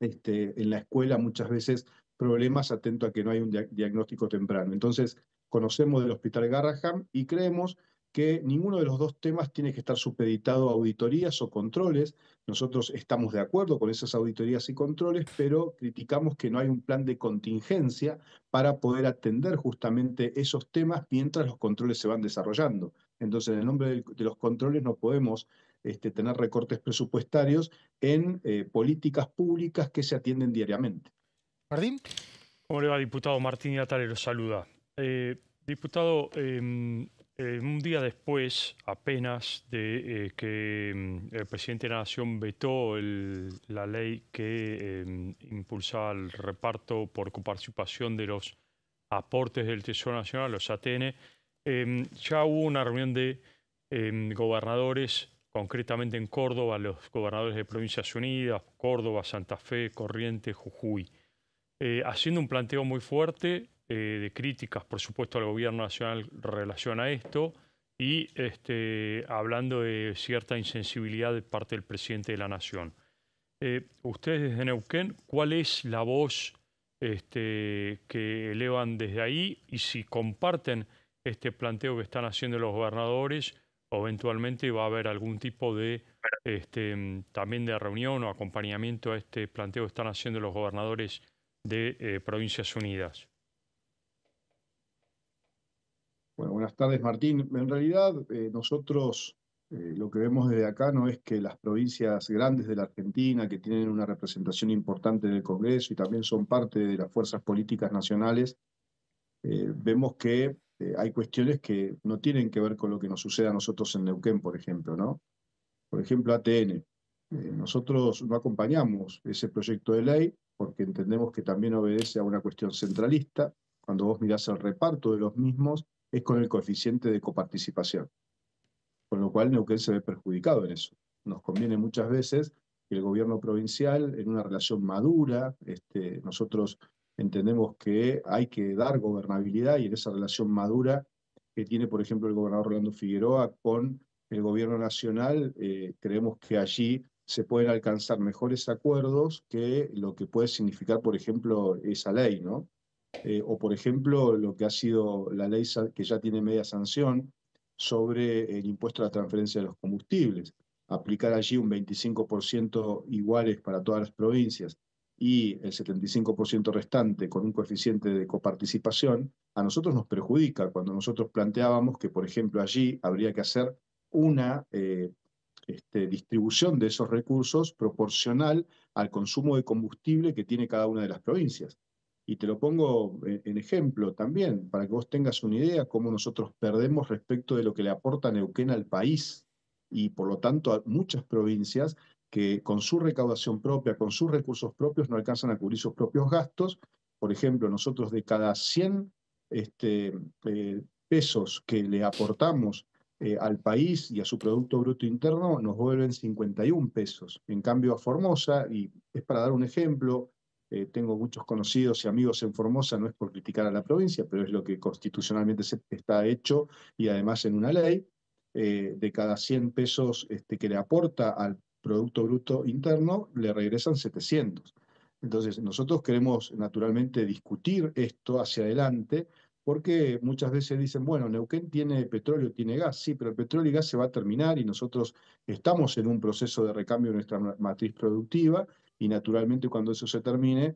en la escuela muchas veces problemas atento a que no hay un diagnóstico temprano. Entonces, conocemos del Hospital Garrahan y creemos que ninguno de los dos temas tiene que estar supeditado a auditorías o controles. Nosotros estamos de acuerdo con esas auditorías y controles, pero criticamos que no hay un plan de contingencia para poder atender justamente esos temas mientras los controles se van desarrollando. Entonces, en el nombre de los controles no podemos tener recortes presupuestarios en políticas públicas que se atienden diariamente. Martín. ¿Cómo le va, diputado? Martín Iatare lo saluda. Diputado, un día después, apenas, de que el presidente de la Nación vetó la ley que impulsaba el reparto por coparticipación de los aportes del Tesoro Nacional, los ATN, ya hubo una reunión de gobernadores, concretamente en Córdoba, los gobernadores de Provincias Unidas, Córdoba, Santa Fe, Corrientes, Jujuy, haciendo un planteo muy fuerte de críticas, por supuesto, al gobierno nacional en relación a esto y hablando de cierta insensibilidad de parte del presidente de la Nación. Ustedes desde Neuquén, ¿cuál es la voz que elevan desde ahí y si comparten este planteo que están haciendo los gobernadores o eventualmente va a haber algún tipo de también de reunión o acompañamiento a este planteo que están haciendo los gobernadores de Provincias Unidas? Bueno, buenas tardes, Martín. En realidad, nosotros lo que vemos desde acá no es que las provincias grandes de la Argentina, que tienen una representación importante en el Congreso y también son parte de las fuerzas políticas nacionales, vemos que hay cuestiones que no tienen que ver con lo que nos sucede a nosotros en Neuquén, por ejemplo, ¿no? Por ejemplo, ATN. Nosotros no acompañamos ese proyecto de ley porque entendemos que también obedece a una cuestión centralista. Cuando vos mirás el reparto de los mismos, es con el coeficiente de coparticipación. Con lo cual Neuquén se ve perjudicado en eso. Nos conviene muchas veces que el gobierno provincial, en una relación madura, nosotros entendemos que hay que dar gobernabilidad y en esa relación madura que tiene, por ejemplo, el gobernador Rolando Figueroa con el gobierno nacional, creemos que allí se pueden alcanzar mejores acuerdos que lo que puede significar, por ejemplo, esa ley, ¿no? O, por ejemplo, lo que ha sido la ley que ya tiene media sanción sobre el impuesto a la transferencia de los combustibles. Aplicar allí un 25% iguales para todas las provincias y el 75% restante con un coeficiente de coparticipación, a nosotros nos perjudica cuando nosotros planteábamos que, por ejemplo, allí habría que hacer una distribución de esos recursos proporcional al consumo de combustible que tiene cada una de las provincias. Y te lo pongo en ejemplo también, para que vos tengas una idea cómo nosotros perdemos respecto de lo que le aporta Neuquén al país y por lo tanto a muchas provincias que con su recaudación propia, con sus recursos propios, no alcanzan a cubrir sus propios gastos. Por ejemplo, nosotros de cada 100 pesos que le aportamos al país y a su Producto Bruto Interno, nos vuelven 51 pesos. En cambio, a Formosa, y es para dar un ejemplo, tengo muchos conocidos y amigos en Formosa, no es por criticar a la provincia, pero es lo que constitucionalmente está hecho y además en una ley, de cada 100 pesos que le aporta al Producto Bruto Interno, le regresan 700. Entonces, nosotros queremos naturalmente discutir esto hacia adelante, porque muchas veces dicen, bueno, Neuquén tiene petróleo, tiene gas, sí, pero el petróleo y gas se va a terminar y nosotros estamos en un proceso de recambio de nuestra matriz productiva y naturalmente cuando eso se termine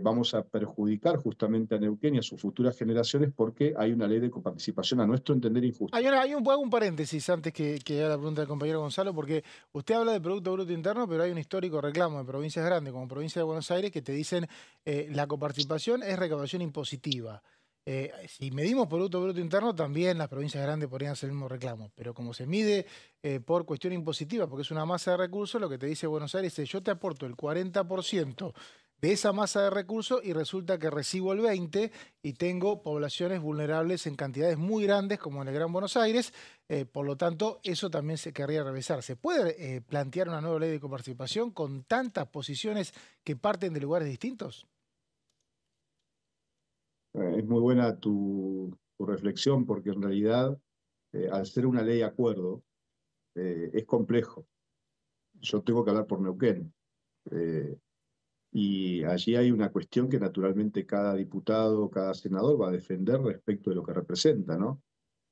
vamos a perjudicar justamente a Neuquén y a sus futuras generaciones porque hay una ley de coparticipación a nuestro entender injusta. Hago un paréntesis antes que haga la pregunta del compañero Gonzalo, porque usted habla de Producto Bruto Interno, pero hay un histórico reclamo de provincias grandes como Provincia de Buenos Aires que te dicen la coparticipación es recaudación impositiva. Si medimos Producto Bruto Interno, también las provincias grandes podrían hacer el mismo reclamo, pero como se mide por cuestión impositiva, porque es una masa de recursos, lo que te dice Buenos Aires es yo te aporto el 40% de esa masa de recursos y resulta que recibo el 20% y tengo poblaciones vulnerables en cantidades muy grandes como en el Gran Buenos Aires, por lo tanto eso también se querría revisar. ¿Se puede plantear una nueva ley de coparticipación con tantas posiciones que parten de lugares distintos? Es muy buena tu reflexión porque en realidad al ser una ley acuerdo es complejo. Yo tengo que hablar por Neuquén. y allí hay una cuestión que naturalmente cada diputado, cada senador va a defender respecto de lo que representa, ¿no?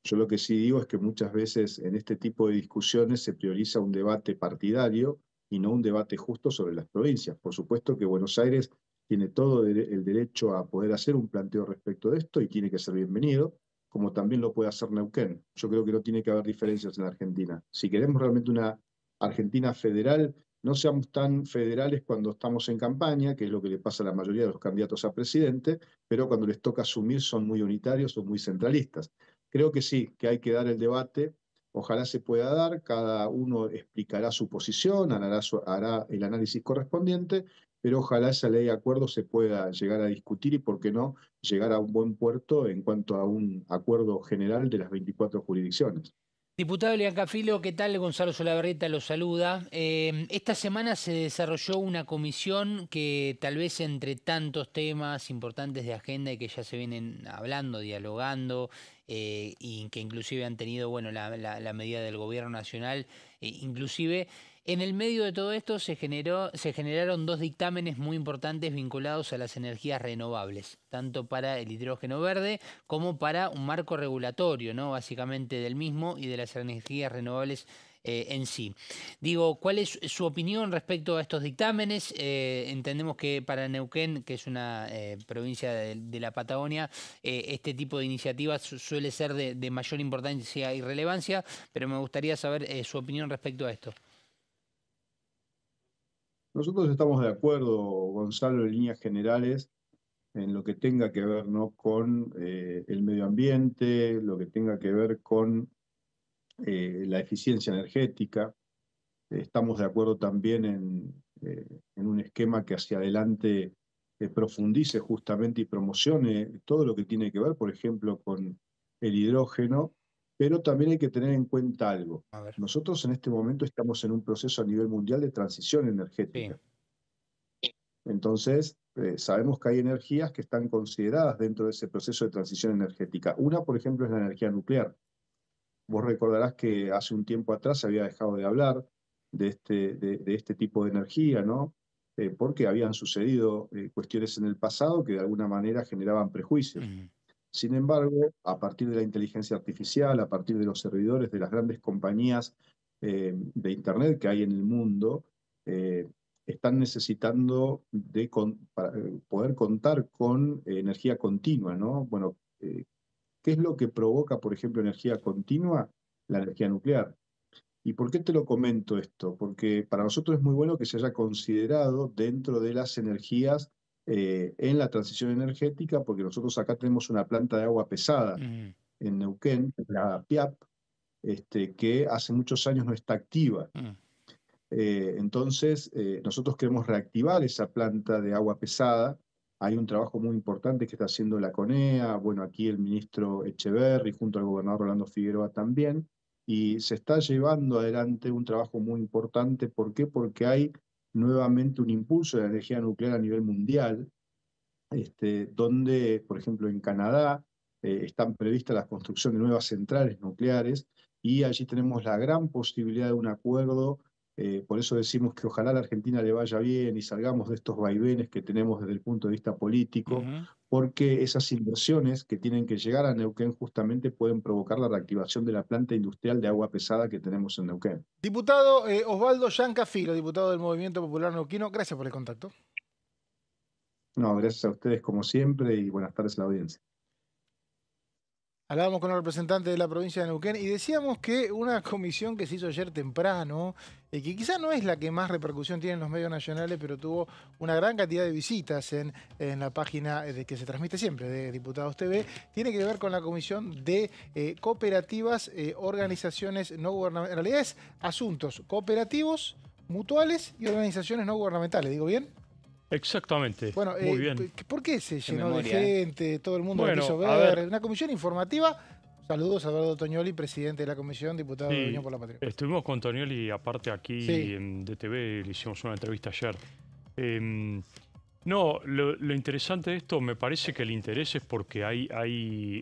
Yo lo que sí digo es que muchas veces en este tipo de discusiones se prioriza un debate partidario y no un debate justo sobre las provincias. Por supuesto que Buenos Aires tiene todo el derecho a poder hacer un planteo respecto de esto y tiene que ser bienvenido, como también lo puede hacer Neuquén. Yo creo que no tiene que haber diferencias en la Argentina. Si queremos realmente una Argentina federal, no seamos tan federales cuando estamos en campaña, que es lo que le pasa a la mayoría de los candidatos a presidente, pero cuando les toca asumir son muy unitarios o muy centralistas. Creo que sí, que hay que dar el debate, ojalá se pueda dar, cada uno explicará su posición, hará el análisis correspondiente, pero ojalá esa ley de acuerdo se pueda llegar a discutir y, por qué no, llegar a un buen puerto en cuanto a un acuerdo general de las 24 jurisdicciones. Diputado Elian Cafilo, ¿qué tal? Gonzalo Solabarrieta lo saluda. Esta semana se desarrolló una comisión que tal vez entre tantos temas importantes de agenda y que ya se vienen hablando, dialogando, y que inclusive han tenido la medida del gobierno nacional, inclusive en el medio de todo esto se generaron dos dictámenes muy importantes vinculados a las energías renovables, tanto para el hidrógeno verde como para un marco regulatorio, ¿no? Básicamente del mismo y de las energías renovables en sí. Digo, ¿cuál es su opinión respecto a estos dictámenes? Entendemos que para Neuquén, que es una provincia de la Patagonia, este tipo de iniciativas suele ser de mayor importancia y relevancia, pero me gustaría saber su opinión respecto a esto. Nosotros estamos de acuerdo, Gonzalo, en líneas generales, en lo que tenga que ver, ¿no?, con el medio ambiente, lo que tenga que ver con la eficiencia energética. Estamos de acuerdo también en un esquema que hacia adelante profundice justamente y promocione todo lo que tiene que ver, por ejemplo, con el hidrógeno, pero también hay que tener en cuenta algo. Nosotros en este momento estamos en un proceso a nivel mundial de transición energética. Sí. Entonces, sabemos que hay energías que están consideradas dentro de ese proceso de transición energética. Una, por ejemplo, es la energía nuclear. Vos recordarás que hace un tiempo atrás se había dejado de hablar de este tipo de energía, ¿no? Porque habían sucedido cuestiones en el pasado que de alguna manera generaban prejuicios. Sin embargo, a partir de la inteligencia artificial, a partir de los servidores de las grandes compañías de Internet que hay en el mundo, están necesitando para poder contar con energía continua, ¿no? Bueno, ¿qué es lo que provoca, por ejemplo, energía continua? La energía nuclear. ¿Y por qué te lo comento esto? Porque para nosotros es muy bueno que se haya considerado dentro de las energías en la transición energética, porque nosotros acá tenemos una planta de agua pesada en Neuquén, la PIAP, que hace muchos años no está activa. Entonces, nosotros queremos reactivar esa planta de agua pesada. Hay un trabajo muy importante que está haciendo la CONEA, bueno, aquí el ministro Echeverri, junto al gobernador Rolando Figueroa también, y se está llevando adelante un trabajo muy importante. ¿Por qué? Porque hay nuevamente un impulso de la energía nuclear a nivel mundial, donde, por ejemplo, en Canadá están previstas la construcción de nuevas centrales nucleares, y allí tenemos la gran posibilidad de un acuerdo. Por eso decimos que ojalá a la Argentina le vaya bien y salgamos de estos vaivenes que tenemos desde el punto de vista político, porque esas inversiones que tienen que llegar a Neuquén justamente pueden provocar la reactivación de la planta industrial de agua pesada que tenemos en Neuquén. Diputado Osvaldo Elian Cafilo, diputado del Movimiento Popular Neuquino, gracias por el contacto. No, gracias a ustedes como siempre y buenas tardes a la audiencia. Hablábamos con el representante de la provincia de Neuquén y decíamos que una comisión que se hizo ayer temprano, que quizá no es la que más repercusión tiene en los medios nacionales, pero tuvo una gran cantidad de visitas en la página que se transmite siempre de Diputados TV, tiene que ver con la comisión de cooperativas, organizaciones no gubernamentales. En realidad es asuntos cooperativos, mutuales y organizaciones no gubernamentales, ¿digo bien? Exactamente. Bueno, muy bien. ¿Por qué se llenó de gente? Todo el mundo lo quiso ver. Una comisión informativa. Saludos a Eduardo Toñoli, presidente de la comisión, diputado de Unión por la Patria. Estuvimos con Toñoli, aparte aquí en DTV, le hicimos una entrevista ayer. No, lo interesante de esto, me parece que el interés es porque hay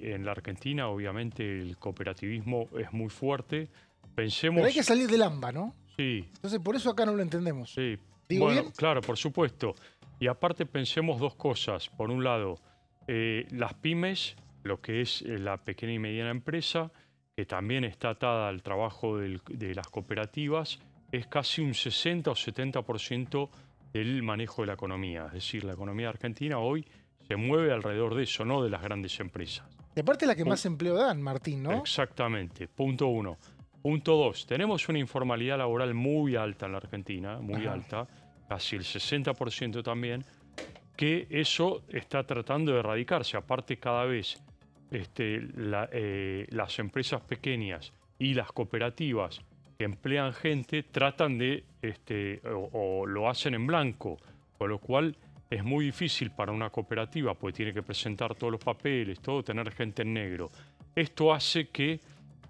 en la Argentina, obviamente, el cooperativismo es muy fuerte. Pensemos... Pero hay que salir del AMBA, ¿no? Sí. Entonces, por eso acá no lo entendemos. Sí. ¿Digo bien? Claro, por supuesto. Y aparte pensemos dos cosas. Por un lado, las pymes, lo que es la pequeña y mediana empresa, que también está atada al trabajo de las cooperativas, es casi un 60 o 70% del manejo de la economía. Es decir, la economía argentina hoy se mueve alrededor de eso, no de las grandes empresas. Y aparte la que más empleo dan, Martín, ¿no? Exactamente, punto 1. Punto 2, tenemos una informalidad laboral muy alta en la Argentina, muy alta, casi el 60% también, que eso está tratando de erradicarse. Aparte, cada vez las empresas pequeñas y las cooperativas que emplean gente tratan de, o lo hacen en blanco, con lo cual es muy difícil para una cooperativa, porque tiene que presentar todos los papeles, todo, tener gente en negro. Esto hace que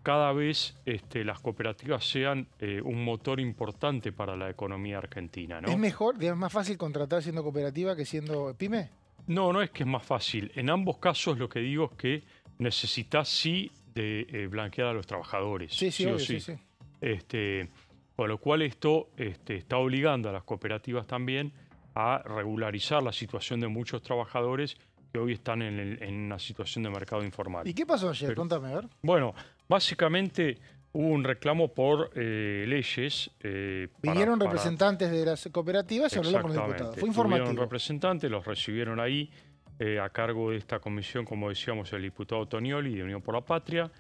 cada vez las cooperativas sean un motor importante para la economía argentina, ¿no? ¿Es mejor, digamos, más fácil contratar siendo cooperativa que siendo pyme? No, no es que es más fácil. En ambos casos lo que digo es que necesitas sí de blanquear a los trabajadores. Sí, obvio, sí. Con lo cual esto está obligando a las cooperativas también a regularizar la situación de muchos trabajadores que hoy están en una situación de mercado informal. ¿Y qué pasó ayer? Contame, a ver. Bueno, básicamente hubo un reclamo por leyes. Vinieron representantes de las cooperativas y hablaron con los diputados. Fue informativo. Vinieron representantes, los recibieron ahí a cargo de esta comisión, como decíamos, el diputado Tonioli de Unión por la Patria.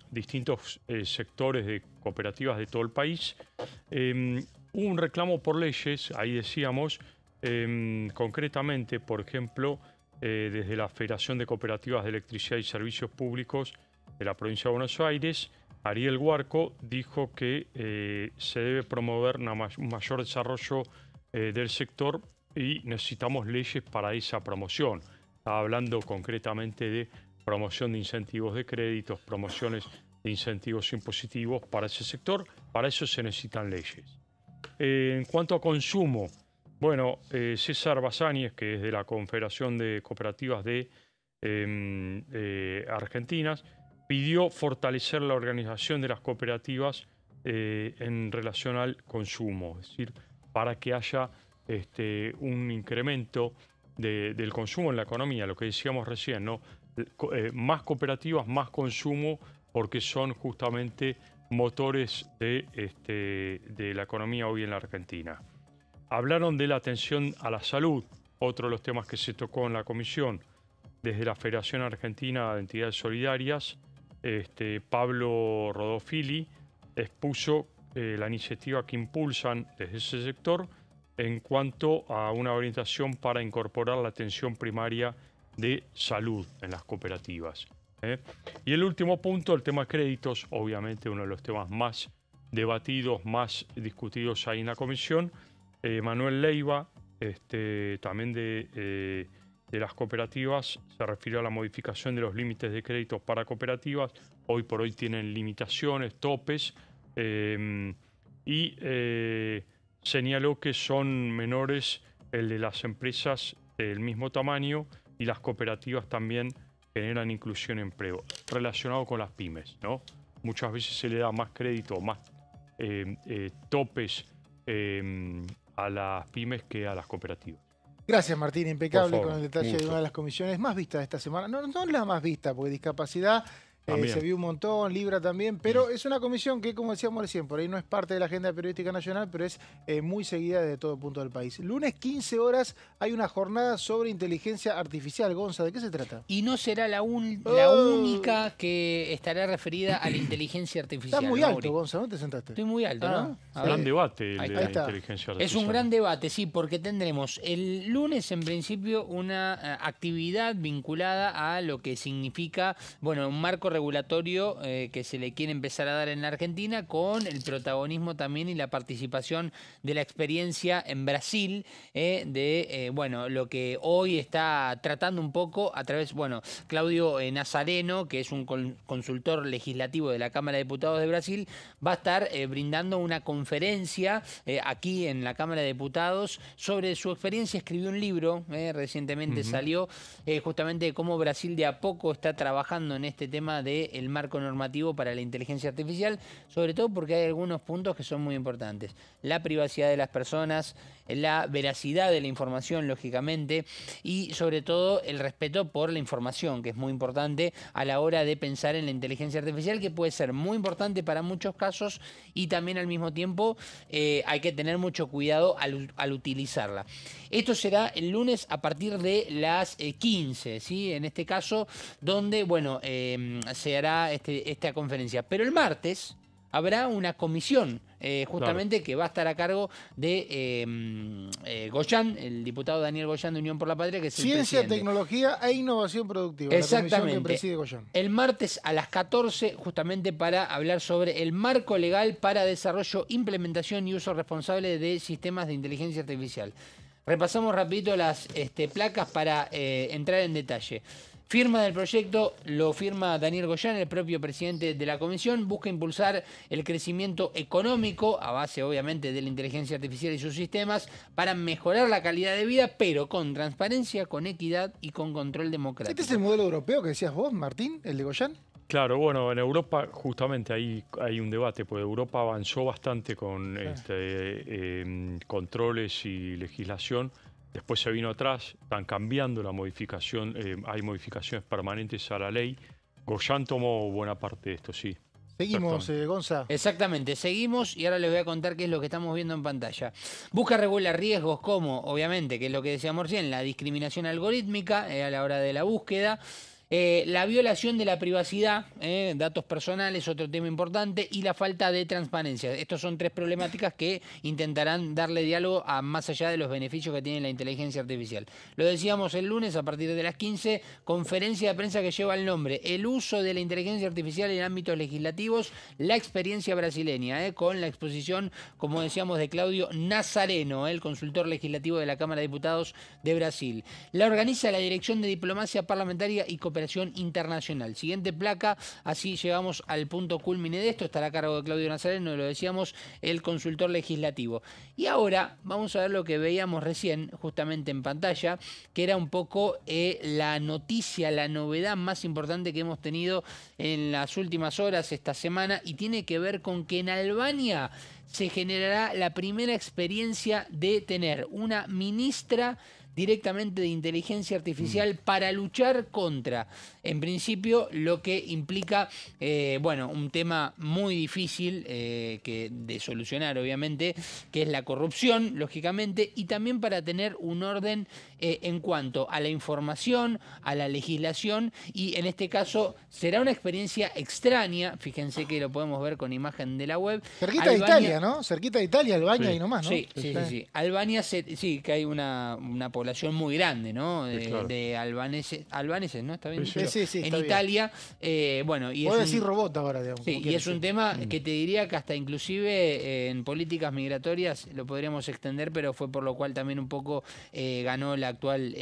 Distintos sectores de cooperativas de todo el país. Hubo un reclamo por leyes, ahí decíamos, concretamente, por ejemplo, desde la Federación de Cooperativas de Electricidad y Servicios Públicos de la provincia de Buenos Aires, Ariel Huarco dijo que se debe promover un mayor desarrollo del sector y necesitamos leyes para esa promoción. Estaba hablando concretamente de promoción de incentivos de créditos, promociones de incentivos impositivos para ese sector. Para eso se necesitan leyes. En cuanto a consumo, bueno, César Basáñez, que es de la Confederación de Cooperativas de Argentinas, pidió fortalecer la organización de las cooperativas en relación al consumo, es decir, para que haya un incremento del consumo en la economía, lo que decíamos recién, ¿no? Más cooperativas, más consumo, porque son justamente motores de la economía hoy en la Argentina. Hablaron de la atención a la salud, otro de los temas que se tocó en la comisión. Desde la Federación Argentina de Entidades Solidarias, Pablo Rodofili expuso la iniciativa que impulsan desde ese sector en cuanto a una orientación para incorporar la atención primaria de salud en las cooperativas. Y el último punto, el tema créditos, obviamente uno de los temas más debatidos, más discutidos ahí en la comisión. Manuel Leiva, también de las cooperativas, se refirió a la modificación de los límites de créditos para cooperativas. Hoy por hoy tienen limitaciones, topes, y señaló que son menores el de las empresas del mismo tamaño y las cooperativas también generan inclusión en empleo, relacionado con las pymes, ¿no? Muchas veces se le da más crédito, más topes a las pymes que a las cooperativas. Gracias, Martín, impecable con el detalle de una de las comisiones más vistas de esta semana. No la más vista, porque discapacidad se vio un montón, Libra también, pero es una comisión que, como decíamos recién, por ahí no es parte de la agenda periodística nacional, pero es muy seguida desde todo punto del país. Lunes 15 horas hay una jornada sobre inteligencia artificial. Gonza, ¿de qué se trata? Y no será la única que estará referida a la inteligencia artificial. Está muy alto, Gonza, ¿no te sentaste? Estoy muy alto, ¿no? Gran debate el de la inteligencia artificial. Es un gran debate, sí, porque tendremos el lunes, en principio, una actividad vinculada a lo que significa, bueno, un marco regulatorio que se le quiere empezar a dar en la Argentina, con el protagonismo también y la participación de la experiencia en Brasil bueno, lo que hoy está tratando un poco a través, bueno, Claudio Nazareno, que es un consultor legislativo de la Cámara de Diputados de Brasil, va a estar brindando una conferencia aquí en la Cámara de Diputados sobre su experiencia. Escribió un libro, recientemente salió, justamente de cómo Brasil de a poco está trabajando en este tema del marco normativo para la inteligencia artificial, sobre todo porque hay algunos puntos que son muy importantes. La privacidad de las personas, la veracidad de la información, lógicamente, y sobre todo el respeto por la información, que es muy importante a la hora de pensar en la inteligencia artificial, que puede ser muy importante para muchos casos y también al mismo tiempo hay que tener mucho cuidado al utilizarla. Esto será el lunes a partir de las 15, ¿sí? En este caso, donde, bueno, se hará esta conferencia. Pero el martes habrá una comisión justamente que va a estar a cargo de Goyan, el diputado Daniel Goyan de Unión por la Patria, que es el Ciencia, presidente. Tecnología e Innovación Productiva. Exactamente. La comisión que preside Goyan. El martes a las 14, justamente para hablar sobre el marco legal para desarrollo, implementación y uso responsable de sistemas de inteligencia artificial. Repasamos rapidito las placas para entrar en detalle. Firma del proyecto, lo firma Daniel Goyan, el propio presidente de la comisión. Busca impulsar el crecimiento económico, a base obviamente de la inteligencia artificial y sus sistemas, para mejorar la calidad de vida, pero con transparencia, con equidad y con control democrático. ¿Este es el modelo europeo que decías vos, Martín, el de Goyan? Claro, bueno, en Europa justamente ahí hay un debate, porque Europa avanzó bastante con controles y legislación. Después se vino atrás, están cambiando la modificación, hay modificaciones permanentes a la ley. Goyan tomó buena parte de esto, sí. Seguimos, Gonza. Exactamente, seguimos y ahora les voy a contar qué es lo que estamos viendo en pantalla. Busca regular riesgos como, obviamente, que es lo que decíamos recién, la discriminación algorítmica a la hora de la búsqueda. La violación de la privacidad, datos personales, otro tema importante, y la falta de transparencia. Estos son tres problemáticas que intentarán darle diálogo a más allá de los beneficios que tiene la inteligencia artificial. Lo decíamos el lunes a partir de las 15, conferencia de prensa que lleva el nombre El uso de la inteligencia artificial en ámbitos legislativos, la experiencia brasileña, con la exposición, como decíamos, de Claudio Nazareno, el consultor legislativo de la Cámara de Diputados de Brasil. La organiza la Dirección de Diplomacia Parlamentaria y Cooperación Internacional. Siguiente placa, así llegamos al punto culmine de esto, estará a cargo de Claudio Nazareno, lo decíamos, el consultor legislativo. Y ahora vamos a ver lo que veíamos recién, justamente en pantalla, que era un poco la noticia, la novedad más importante que hemos tenido en las últimas horas, esta semana, y tiene que ver con que en Albania se generará la primera experiencia de tener una ministra directamente de inteligencia artificial para luchar contra, en principio, lo que implica, bueno, un tema muy difícil de solucionar, obviamente, que es la corrupción, lógicamente, y también para tener un orden en cuanto a la información, a la legislación, y en este caso será una experiencia extraña, fíjense que lo podemos ver con imagen de la web. Cerquita de Italia, ¿no? Cerquita de Italia, Albania y nomás, ¿no? Sí. Albania, sí, que hay una población muy grande, ¿no? Claro. De albaneses, ¿no? ¿Está bien? Sí, en está Italia, bueno... y puedo decir robot ahora, digamos. Sí, y es un tema que te diría que hasta inclusive en políticas migratorias lo podríamos extender, pero fue por lo cual también un poco ganó la actual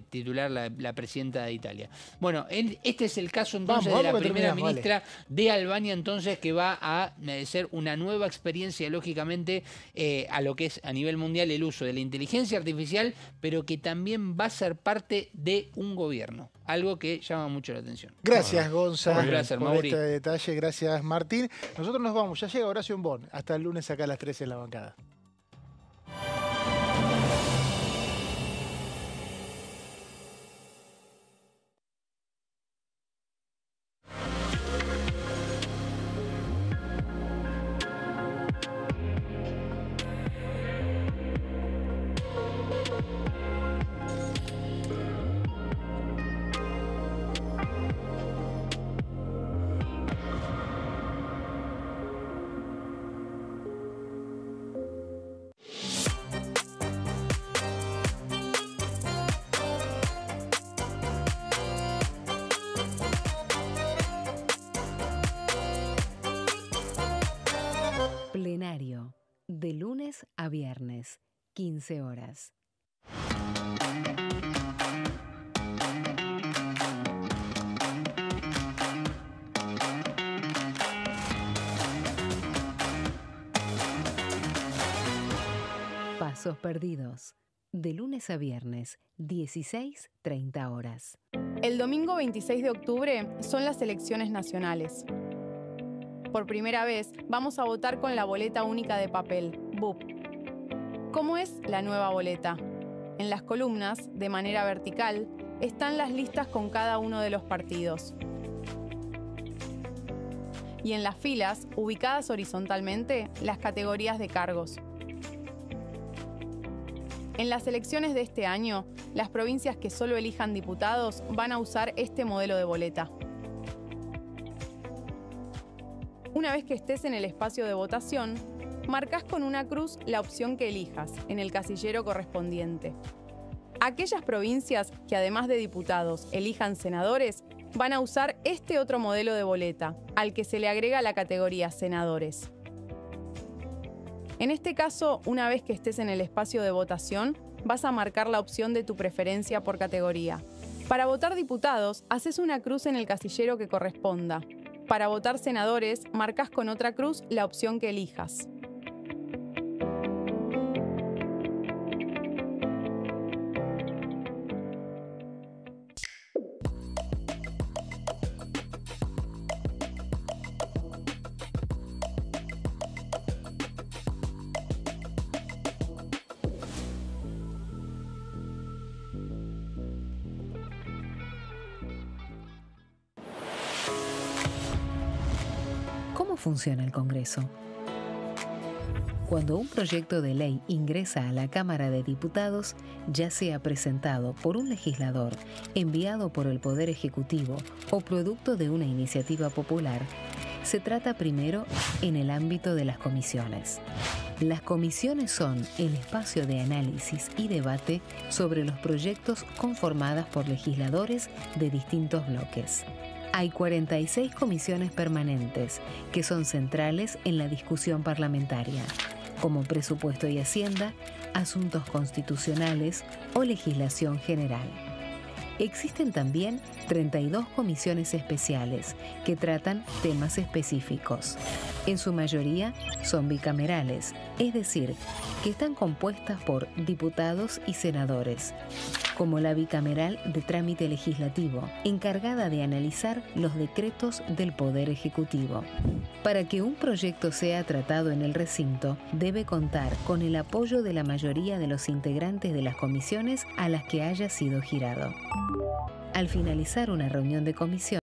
titular, la presidenta de Italia. Bueno, este es el caso entonces de la primera ministra de Albania, entonces, que va a ser una nueva experiencia, lógicamente, a lo que es a nivel mundial el uso de la inteligencia artificial, pero que también va a ser parte de un gobierno. Algo que llama mucho la atención. Gracias, Gonza, un placer, por Mauri. este detalle. Gracias, Martín. Nosotros nos vamos. Ya llega Horacio Bon. Hasta el lunes acá a las 13 en la bancada. Plenario, de lunes a viernes, 15 horas. Pasos perdidos, de lunes a viernes, 16:30 horas. El domingo 26 de octubre son las elecciones nacionales. Por primera vez vamos a votar con la boleta única de papel, BUP. ¿Cómo es la nueva boleta? En las columnas, de manera vertical, están las listas con cada uno de los partidos. Y en las filas, ubicadas horizontalmente, las categorías de cargos. En las elecciones de este año, las provincias que solo elijan diputados van a usar este modelo de boleta. Una vez que estés en el espacio de votación, marcas con una cruz la opción que elijas en el casillero correspondiente. Aquellas provincias que además de diputados elijan senadores van a usar este otro modelo de boleta, al que se le agrega la categoría senadores. En este caso, una vez que estés en el espacio de votación, vas a marcar la opción de tu preferencia por categoría. Para votar diputados, haces una cruz en el casillero que corresponda. Para votar senadores, marcas con otra cruz la opción que elijas. ¿Cómo funciona el Congreso? Cuando un proyecto de ley ingresa a la Cámara de Diputados, ya sea presentado por un legislador, enviado por el Poder Ejecutivo o producto de una iniciativa popular, se trata primero en el ámbito de las comisiones. Las comisiones son el espacio de análisis y debate sobre los proyectos conformadas por legisladores de distintos bloques. Hay 46 comisiones permanentes que son centrales en la discusión parlamentaria, como Presupuesto y Hacienda, Asuntos Constitucionales o Legislación General. Existen también 32 comisiones especiales que tratan temas específicos. En su mayoría son bicamerales, es decir, que están compuestas por diputados y senadores, como la bicameral de trámite legislativo, encargada de analizar los decretos del Poder Ejecutivo. Para que un proyecto sea tratado en el recinto, debe contar con el apoyo de la mayoría de los integrantes de las comisiones a las que haya sido girado. Al finalizar una reunión de comisión,